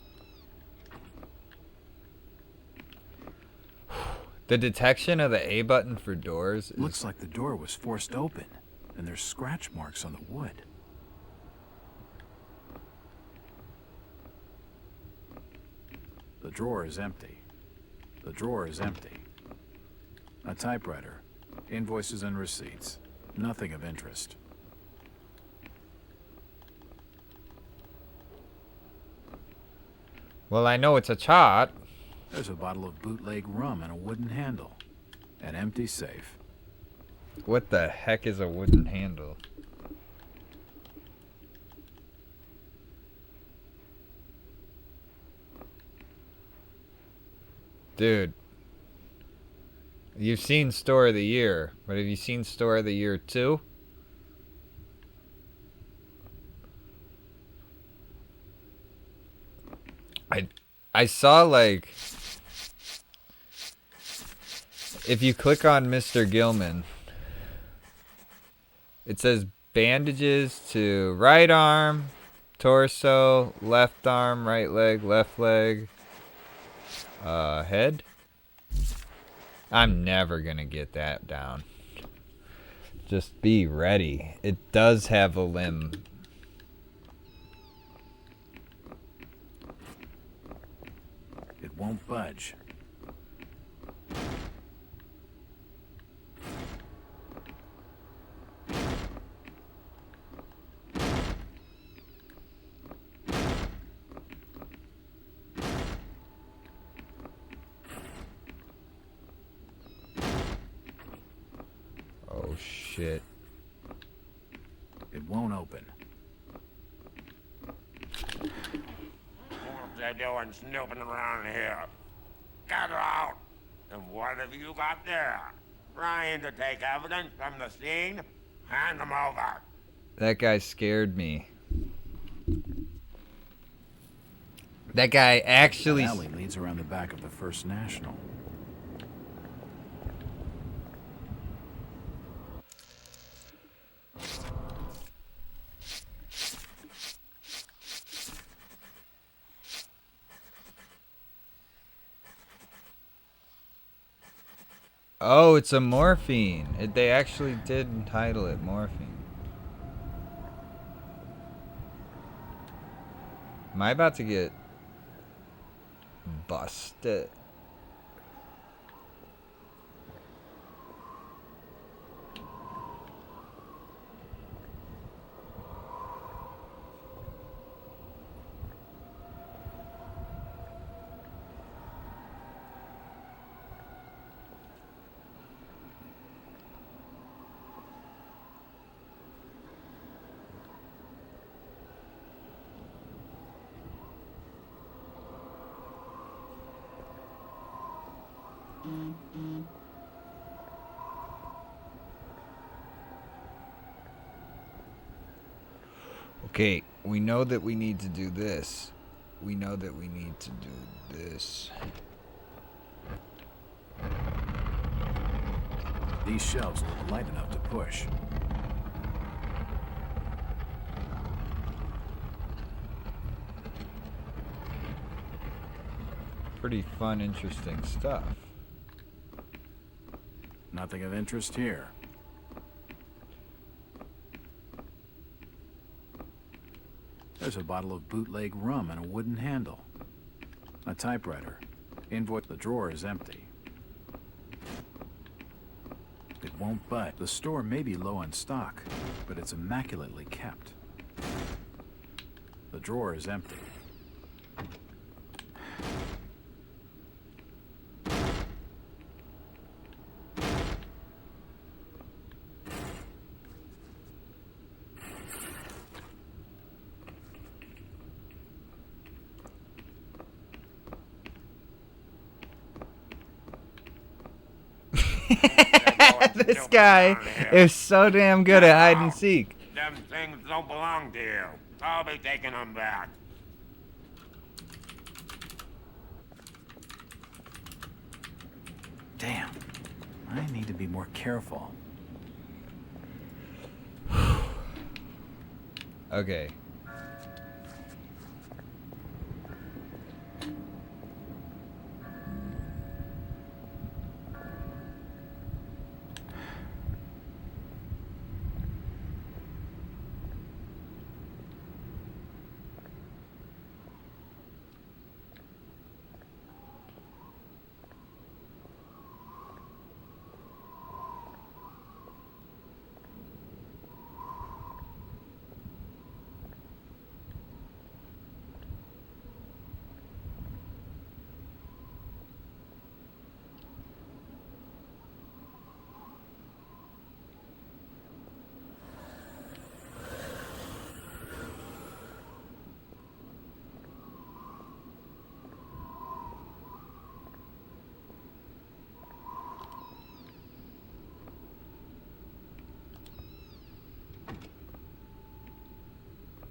The detection of the A button for doors is... Looks like the door was forced open, and there's scratch marks on the wood. The drawer is empty. The drawer is empty. A typewriter, invoices and receipts. Nothing of interest. Well, I know it's a chart. There's a bottle of bootleg rum and a wooden handle. An empty safe. What the heck is a wooden handle? Dude. You've seen Store of the Year, but have you seen Store of the Year 2? I saw, like, if you click on Mr. Gilman, it says bandages to right arm, torso, left arm, right leg, left leg, head. I'm never gonna get that down. Just be ready. It does have a limb. It won't budge. Oh shit. It won't open. What they doing snooping around here? Get out! And what have you got there? Trying to take evidence from the scene? Hand them over. That guy scared me. That guy actually... An alley leads around the back of the First National. Oh, it's a morphine. They actually did title it morphine. Am I about to get busted? Okay, we know that we need to do this. We know that we need to do this. These shelves look light enough to push. Pretty fun, interesting stuff. Nothing of interest here. There's a bottle of bootleg rum and a wooden handle. A typewriter. Invoice. The drawer is empty. locked, it won't budge. The store may be low on stock, but it's immaculately kept. The drawer is empty. This guy is so damn good at hide and seek. Them things don't belong to you. I'll be taking them back. Damn. I need to be more careful. Okay.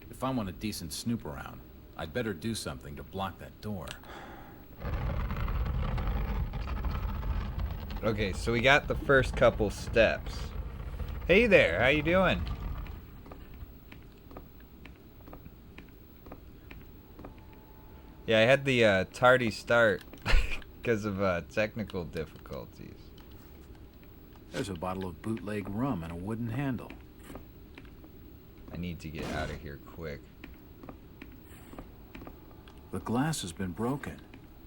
If I want a decent snoop around, I'd better do something to block that door. Okay, so we got the first couple steps. Hey there, how you doing? Yeah, I had the tardy start because of technical difficulties. There's a bottle of bootleg rum and a wooden handle. I need to get out of here quick. The glass has been broken,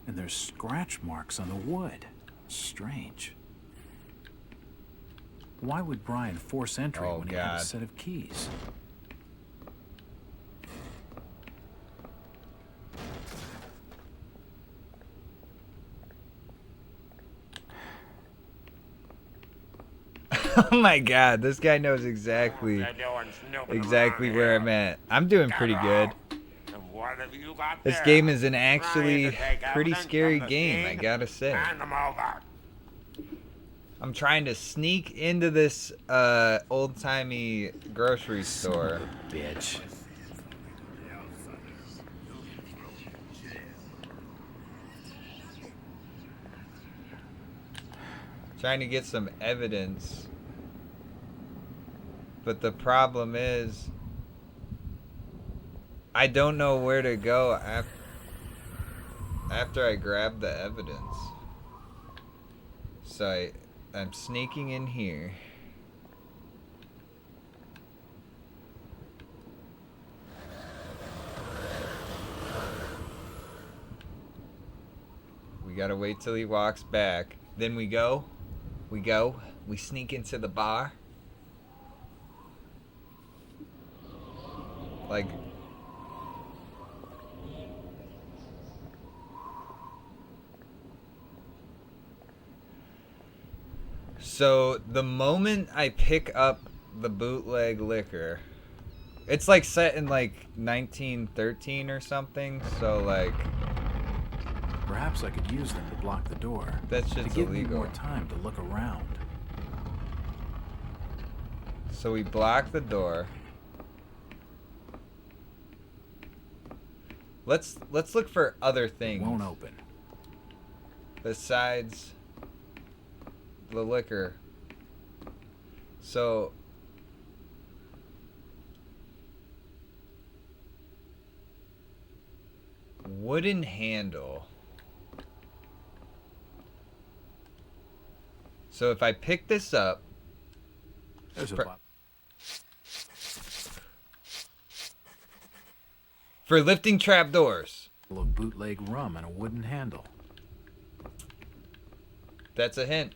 and there's scratch marks on the wood. Strange. Why would Brian force entry when he had a set of keys? Oh my god, this guy knows exactly where I'm at. I'm doing pretty good. This game is an actually pretty scary game, I gotta say. I'm trying to sneak into this old-timey grocery store. Bitch. Trying to get some evidence. But the problem is, I don't know where to go after I grab the evidence. So I'm sneaking in here. We gotta wait till he walks back. Then we sneak into the bar. Like, so the moment I pick up the bootleg liquor, it's like set in like 1913 or something, so like, perhaps I could use them to block the door. That's just to give illegal. me more time to look around. So we block the door. Let's look for other things. Won't open. Besides the liquor. So wooden handle. So if I pick this up, there's a bottle. For lifting trapdoors. Of bootleg rum and a wooden handle. That's a hint.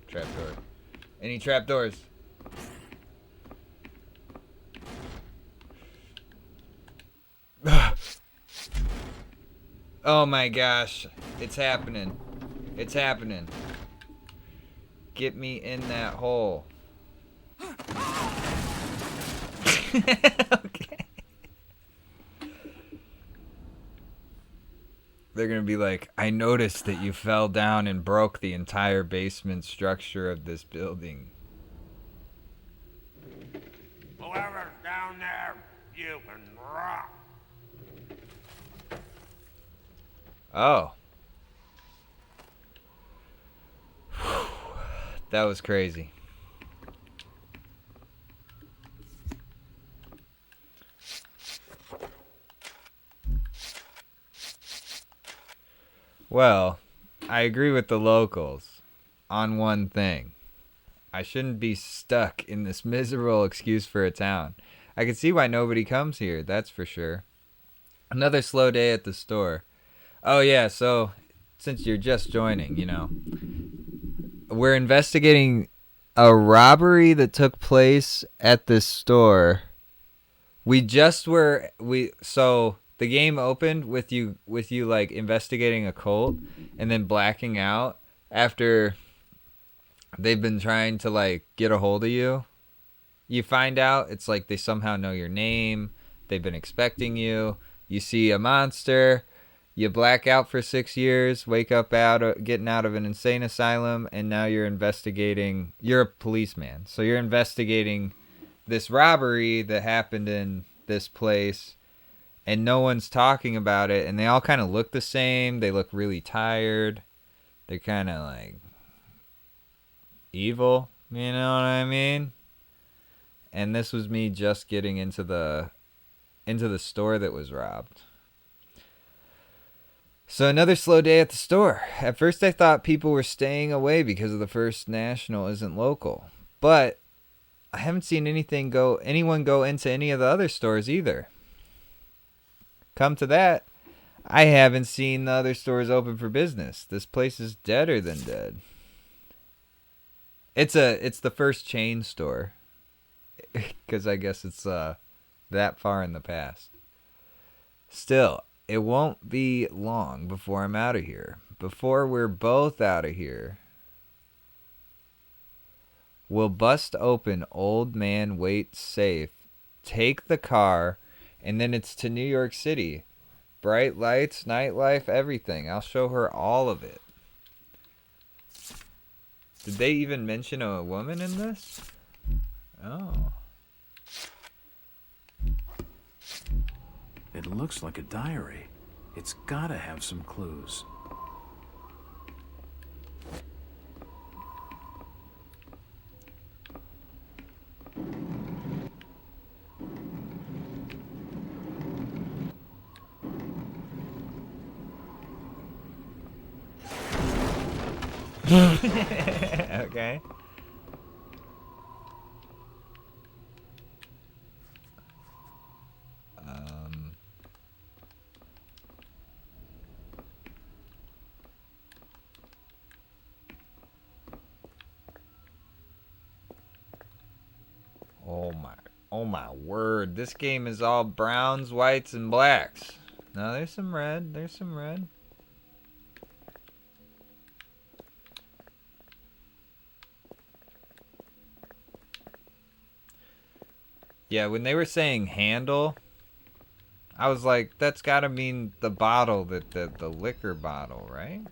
Trapdoor. Any trapdoors? Oh my gosh. It's happening. It's happening. Get me in that hole. Okay. They're gonna be like, I noticed that you fell down and broke the entire basement structure of this building. Whoever's down there, you can rock. Oh. That was crazy. Well, I agree with the locals on one thing. I shouldn't be stuck in this miserable excuse for a town. I can see why nobody comes here, that's for sure. Another slow day at the store. Oh yeah, so since you're just joining, you know, we're investigating a robbery that took place at this store. So the game opened with you like investigating a cult and then blacking out after they've been trying to like get a hold of you. You find out it's like they somehow know your name. They've been expecting you. You see a monster. You black out for 6 years, wake up getting out of an insane asylum, and now you're investigating. You're a policeman, so you're investigating this robbery that happened in this place, and no one's talking about it, and they all kind of look the same. They look really tired. They're kind of like evil, you know what I mean? And this was me just getting into the store that was robbed. So another slow day at the store. At first I thought people were staying away because of the First National isn't local. But I haven't seen anyone go into any of the other stores either. Come to that, I haven't seen the other stores open for business. This place is deader than dead. It's the first chain store. Because I guess it's that far in the past. Still, it won't be long before I'm out of here. Before we're both out of here, we'll bust open Old Man Waite's safe, take the car, and then it's to New York City. Bright lights, nightlife, everything. I'll show her all of it. Did they even mention a woman in this? Oh. It looks like a diary. It's gotta have some clues. Okay. Oh my word. This game is all browns, whites, and blacks. No, there's some red. There's some red. Yeah, when they were saying handle, I was like, that's gotta mean the bottle, the liquor bottle, right?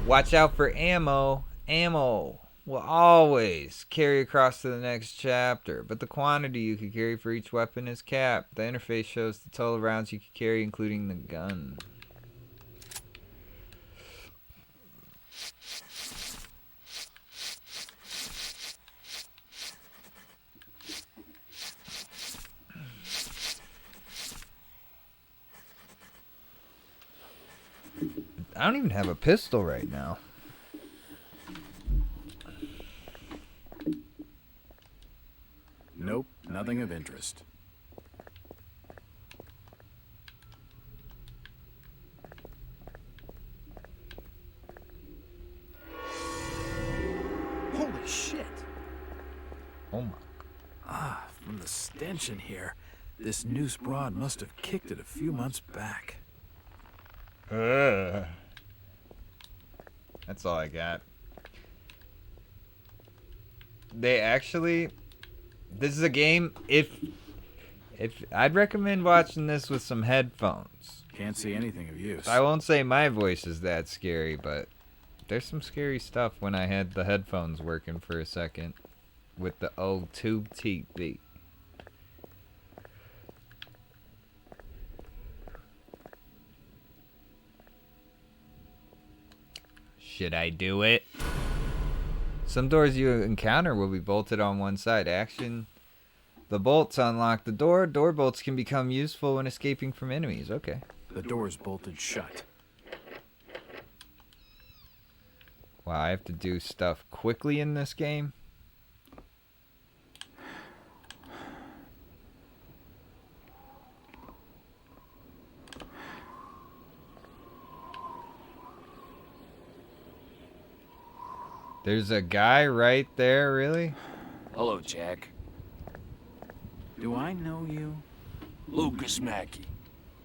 Watch out for ammo. Ammo will always carry across to the next chapter, but the quantity you can carry for each weapon is capped. The interface shows the total rounds you can carry, including the gun. I don't even have a pistol right now. Nope, nothing of interest. stench in here. This noose broad must have kicked it a few months back. That's all I got. They actually, this is a game, if I'd recommend watching this with some headphones. Can't see anything of use. I won't say my voice is that scary, but there's some scary stuff when I had the headphones working for a second with the old tube TV. Should I do it? Some doors you encounter will be bolted on one side. Action. The bolts unlock the door. Door bolts can become useful when escaping from enemies. Okay. The door's bolted shut. Wow, I have to do stuff quickly in this game. There's a guy right there, really? Hello, Jack. Do I know you? Lucas Mackey.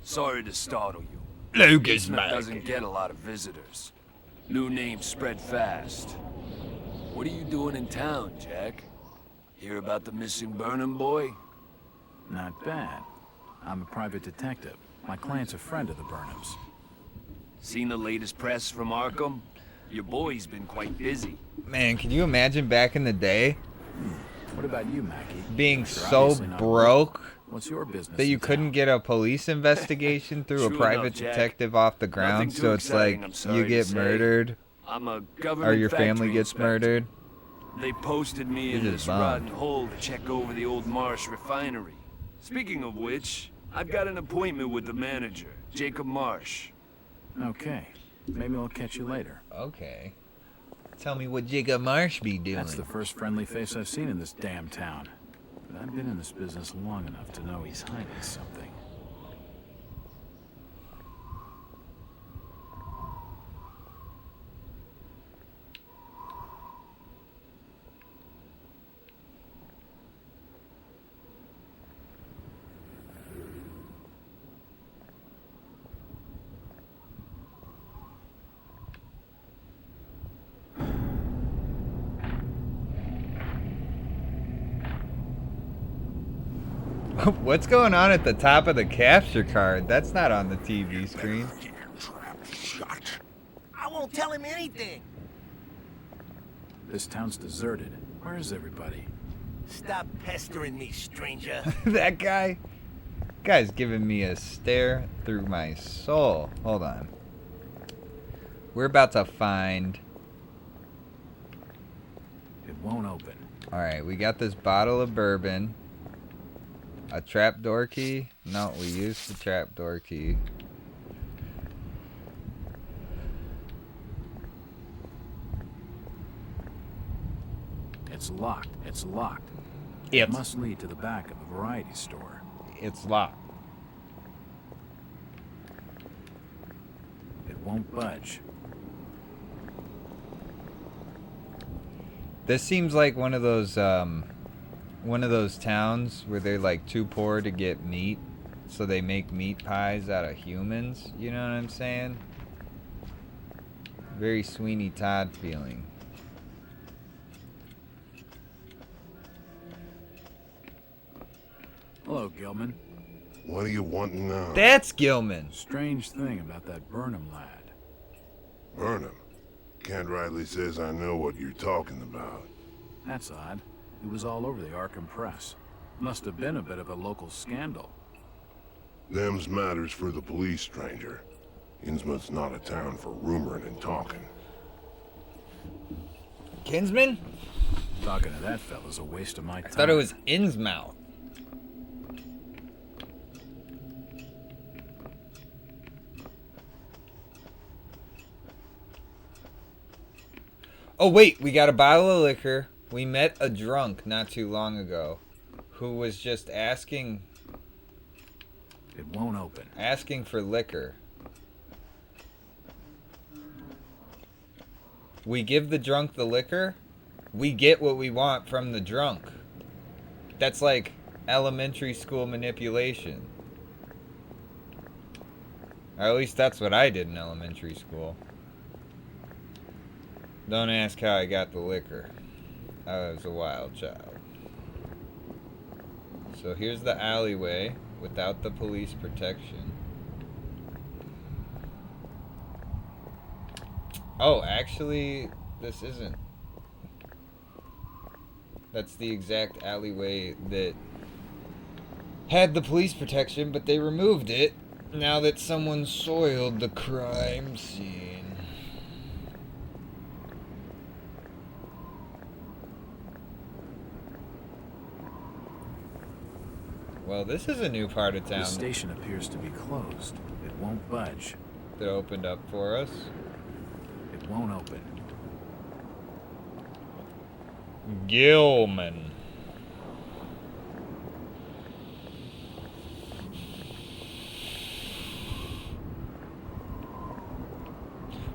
Sorry to startle you. Lucas Smith Mackey. doesn't get a lot of visitors. New names spread fast. What are you doing in town, Jack? Hear about the missing Burnham boy? Not bad. I'm a private detective. My client's a friend of the Burnhams. Seen the latest press from Arkham? Your boy's been quite busy. Man, can you imagine back in the day What about you, Mackie? being You're so obviously not broke What's your business that you in couldn't town? get a police investigation through a True private enough, Jack. detective off the Nothing ground? too So it's exciting, like I'm sorry you to get say. murdered I'm a government or your family factory gets inspector. murdered. They posted me You're in just this bummed. rotten hole to check over the old Marsh refinery. Speaking of which, I've got an appointment with the manager, Jacob Marsh. Okay. Maybe I'll catch you later. Okay. Tell me what Jacob Marsh be doing. That's the first friendly face I've seen in this damn town. But I've been in this business long enough to know he's hiding something. What's going on at the top of the capture card? That's not on the TV screen. Shut. I won't tell him anything. This town's deserted. Where is everybody? Stop pestering me, stranger. That guy's giving me a stare through my soul. Hold on. We're about to find. It won't open. Alright, we got this bottle of bourbon. A trapdoor key? No, we used the trapdoor key. It's locked. It's locked. It It must lead to the back of a variety store. It's locked. It won't budge. This seems like one of those towns where they're like too poor to get meat, so they make meat pies out of humans. You know what I'm saying? Very Sweeney Todd feeling. Hello, Gilman. What do you want now? That's Gilman. Strange thing about that Burnham lad. Burnham. Kent Riley says I know what you're talking about. That's odd. It was all over the Arkham press. Must have been a bit of a local scandal. Them's matters for the police, stranger. Innsmouth's not a town for rumoring and talking. Kinsman? Talking to that fella's a waste of my time. I thought it was Innsmouth. Oh wait, we got a bottle of liquor. We met a drunk not too long ago who was just asking It won't open. asking for liquor. We give the drunk the liquor, we get what we want from the drunk. That's like elementary school manipulation. Or at least that's what I did in elementary school. Don't ask how I got the liquor. I was a wild child. So here's the alleyway without the police protection. Oh, actually, this isn't. That's the exact alleyway that had the police protection, but they removed it now that someone soiled the crime scene. Well, this is a new part of town. The station appears to be closed. It won't budge. That opened up for us. It won't open. Gilman.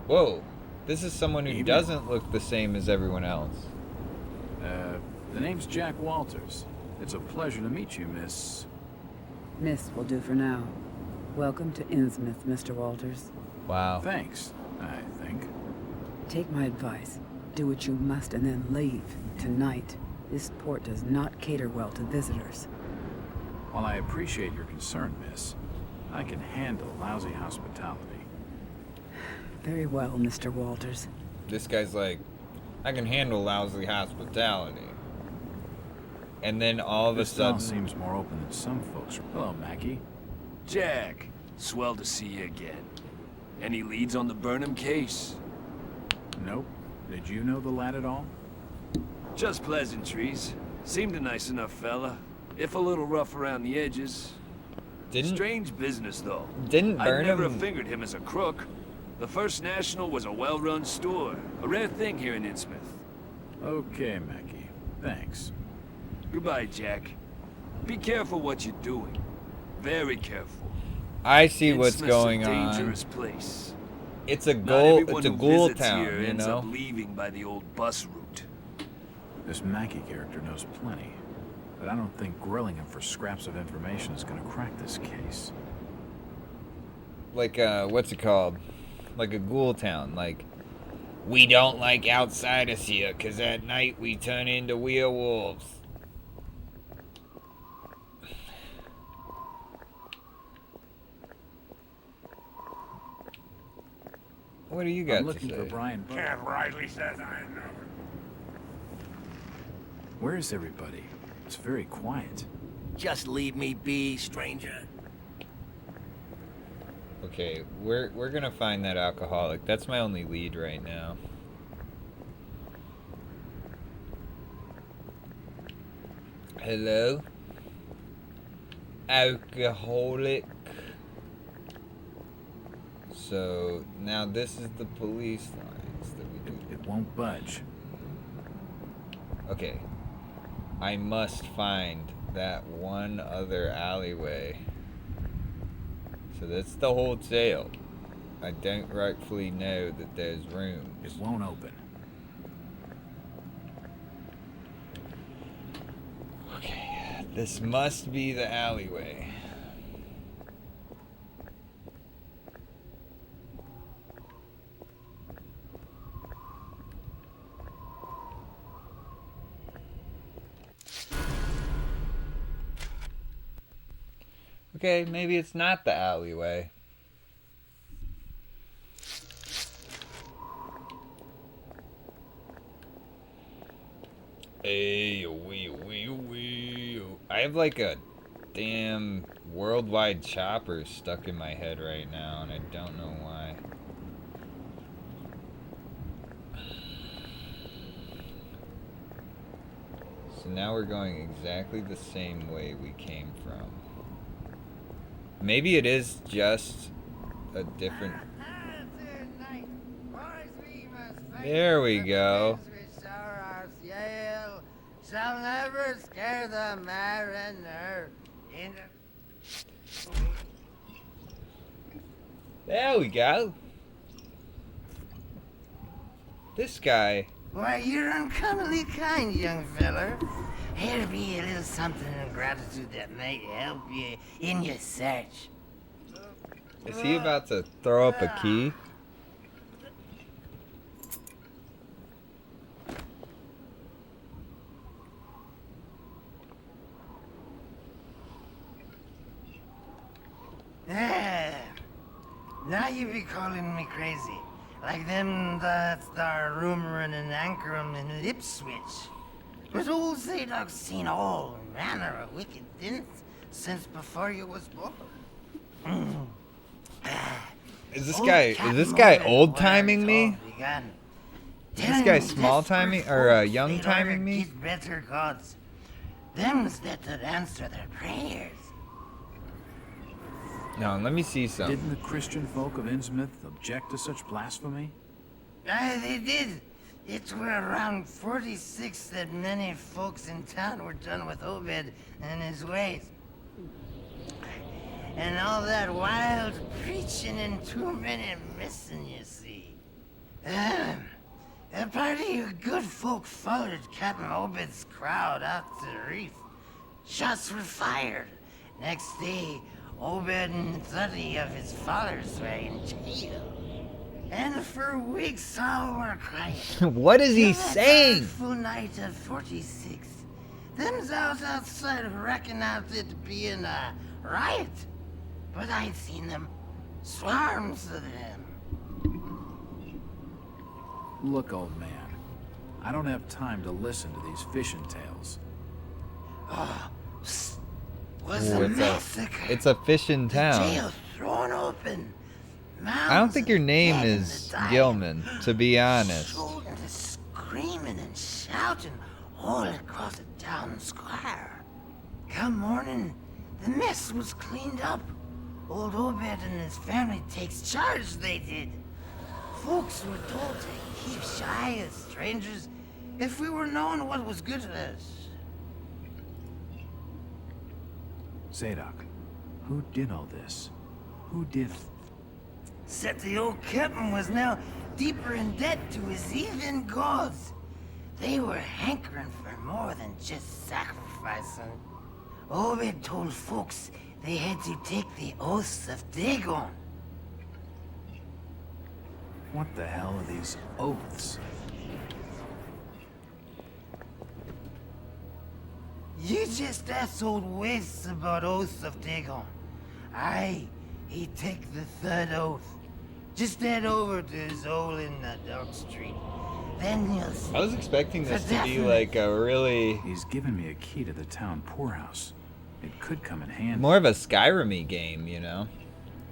Whoa, this is someone who doesn't look the same as everyone else. The name's Jack Walters. It's a pleasure to meet you, Miss... Miss will do for now. Welcome to Innsmouth, Mr. Walters. Wow. Thanks, I think. Take my advice. Do what you must and then leave. Tonight. This port does not cater well to visitors. While I appreciate your concern, Miss, I can handle lousy hospitality. Very well, Mr. Walters. This guy's like, I can handle lousy hospitality. And then all of a sudden... This seems more open than some folks. Hello, Mackie. Jack, swell to see you again. Any leads on the Burnham case? Nope. Did you know the lad at all? Just pleasantries. Seemed a nice enough fella, if a little rough around the edges. Strange business, though. Didn't I Burnham... never fingered him as a crook. The First National was a well-run store. A rare thing here in Innsmouth. Okay, Mackie. Thanks. Goodbye, Jack. Be careful what you're doing. Very careful. I see what's Innsmouth's going a on. dangerous place. It's a Not ghoul. everyone It's a who ghoul visits town, here you ends know. up leaving by the old bus route. This Mackie character knows plenty, but I don't think grilling him for scraps of information is gonna crack this case. Like what's it called? Like a ghoul town. Like, we don't like outsiders here, 'cause at night we turn into werewolves. What do you got I'm to looking say? for Brian. Ken Riley says I know. Where is everybody? It's very quiet. Just leave me be, stranger. Okay, we're gonna find that alcoholic. That's my only lead right now. Hello? Alcoholic. So now this is the police lines that we do. It won't budge. Okay. I must find that one other alleyway. So that's the hotel. I don't rightfully know that there's rooms. It won't open. Okay, this must be the alleyway. Okay, maybe it's not the alleyway. Hey, I have like a damn worldwide chopper stuck in my head right now, and I don't know why. So now we're going exactly the same way we came from. Maybe it is just a different... There we go. Shall never scare the mariner in the... There we go. This guy. Why, you're uncommonly kind, young feller. There'll be a little something in gratitude that might help you in your search. Is he about to throw up a key? Yeah. Now you be calling me crazy. Like them that's there rumoring and anchoring in Ipswich. But old Zadok's seen all manner of wicked things since before you was born. Is this guy old timing me? This guy small timing or young timing me? Better gods. Them's that would answer their prayers. No, let me see some. Didn't the Christian folk of Innsmouth object to such blasphemy? Aye, they did. It were around 46 that many folks in town were done with Obed and his ways. And all that wild preaching and too many missing, you see. A party of good folk followed Captain Obed's crowd out to the reef. Shots were fired. Next day, Obed and 30 of his followers were in jail. And for weeks all were crying. What is he saying? Full night of 46. Them's out outside reckon out it being a riot. But I'd seen them. Swarms of them. Look, old man. I don't have time to listen to these fishing tales. Oh, was a massacre. It's a fishing town. Jail thrown open. I don't think your name is Gilman, to be honest. Screaming and shouting all across the town square. Come morning, the mess was cleaned up. Old Obed and his family takes charge, they did. Folks were told to keep shy of strangers if we were knowing what was good for us. Zadok, who did all this? Who did it? Said the old captain was now deeper in debt to his heathen gods. They were hankering for more than just sacrificing. Obed told folks they had to take the oaths of Dagon. What the hell are these oaths? You just asked old Wes about oaths of Dagon. Aye, he take the third oath. Just head over to his hole in the Dark Street. Then you'll see. I was expecting this to be like a really... He's given me a key to the town poorhouse. It could come in handy. More of a Skyrim-y game, you know?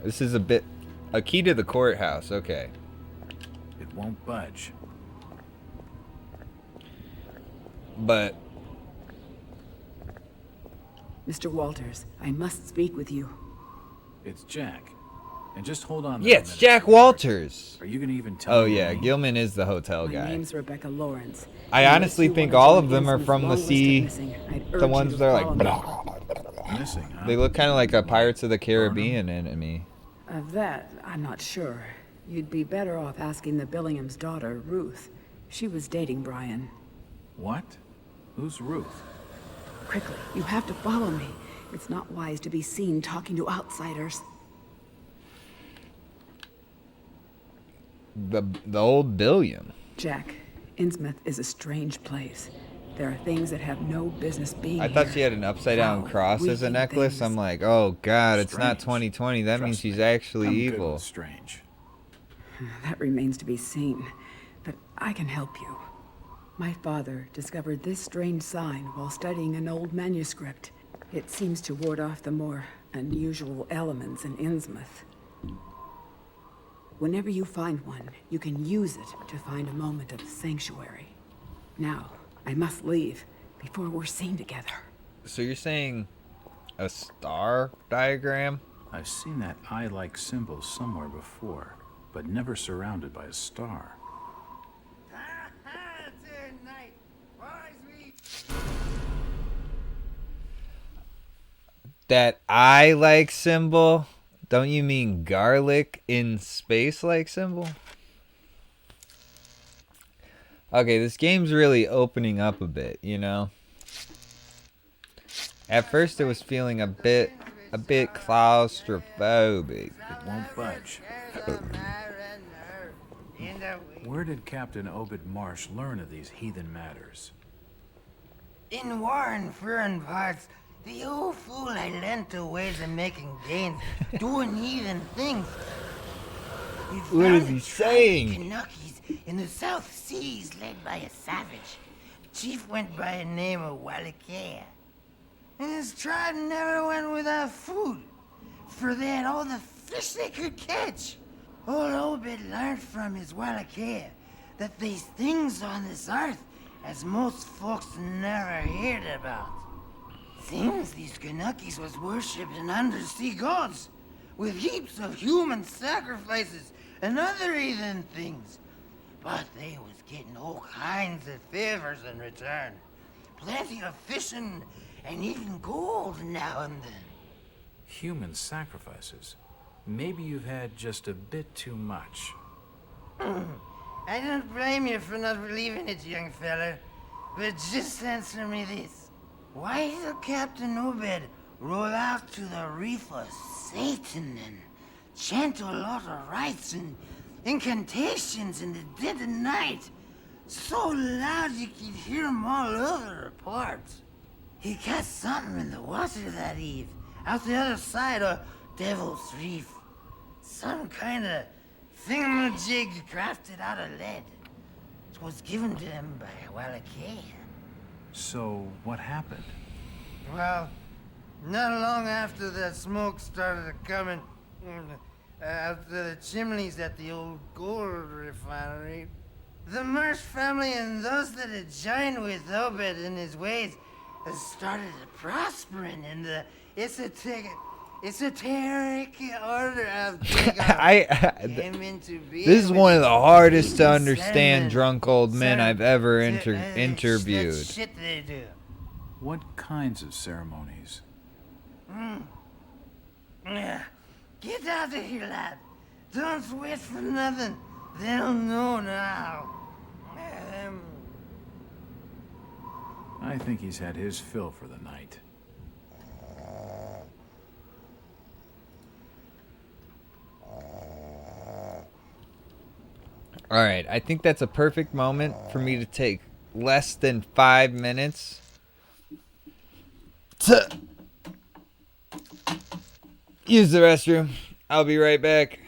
This is a key to the courthouse, okay. It won't budge. But... Mr. Walters, I must speak with you. It's Jack. And just hold on. Yeah, it's Jack Walters. Are you gonna even tell Oh me? yeah, Gilman is the hotel My guy. name's Rebecca Lawrence. I honestly think all of them are from the sea. The ones that are like... Missing, huh? They look kind of like a Pirates of the Caribbean enemy. Of that, I'm not sure. You'd be better off asking the Billingham's daughter, Ruth. She was dating Brian. What? Who's Ruth? Quickly, you have to follow me. It's not wise to be seen talking to outsiders. The old Billiam. Jack, Innsmouth is a strange place. There are things that have no business being I thought here. she had an upside down cross as a necklace. things. I'm like, oh god, it's not Strange. 2020. That means she's actually I'm good evil. with strange. That remains to be seen. But I can help you. My father discovered this strange sign while studying an old manuscript. It seems to ward off the more unusual elements in Innsmouth. Whenever you find one, you can use it to find a moment of sanctuary. Now, I must leave before we're seen together. So you're saying a star diagram? I've seen that eye-like symbol somewhere before, but never surrounded by a star. That eye-like symbol? Don't you mean garlic in space-like symbol? Okay, this game's really opening up a bit, you know? At first, it was feeling a bit claustrophobic. It won't budge. Where did Captain Obed Marsh learn of these heathen matters? In war and foreign parts, the old fool I learned the ways of making gains, doing heathen things. What is he saying? Canuckies in the South Seas led by a savage. Chief went by the name of Wallachia. And his tribe never went without food, for they had all the fish they could catch. Old Obed learned from his Wallachia that there's things on this earth as most folks never heard about. Seems these Canuckies was worshipping undersea gods, with heaps of human sacrifices and other heathen things. But they was getting all kinds of favors in return. Plenty of fishing and even gold now and then. Human sacrifices? Maybe you've had just a bit too much. I don't blame you for not believing it, young fella. But just answer me this. Why did Captain Obed roll out to the reef of Satan and chant a lot of rites and incantations in the dead of night? So loud you could hear 'em all over the port. He caught something in the water that eve, out the other side of Devil's Reef. Some kind of thingamajig crafted out of lead. It was given to him by Wallachia. So, what happened? Well, not long after that smoke started coming out of the chimneys at the old gold refinery, the Marsh family and those that had joined with Obed in his ways started prospering in the esoteric order of came into being. This is one of the hardest to understand drunk old men I've ever interviewed. That shit they do. What kinds of ceremonies? Yeah. Get out of here, lad. Don't wait for nothing. They'll know now. I think he's had his fill for the night. Alright, I think that's a perfect moment for me to take less than 5 minutes to use the restroom. I'll be right back.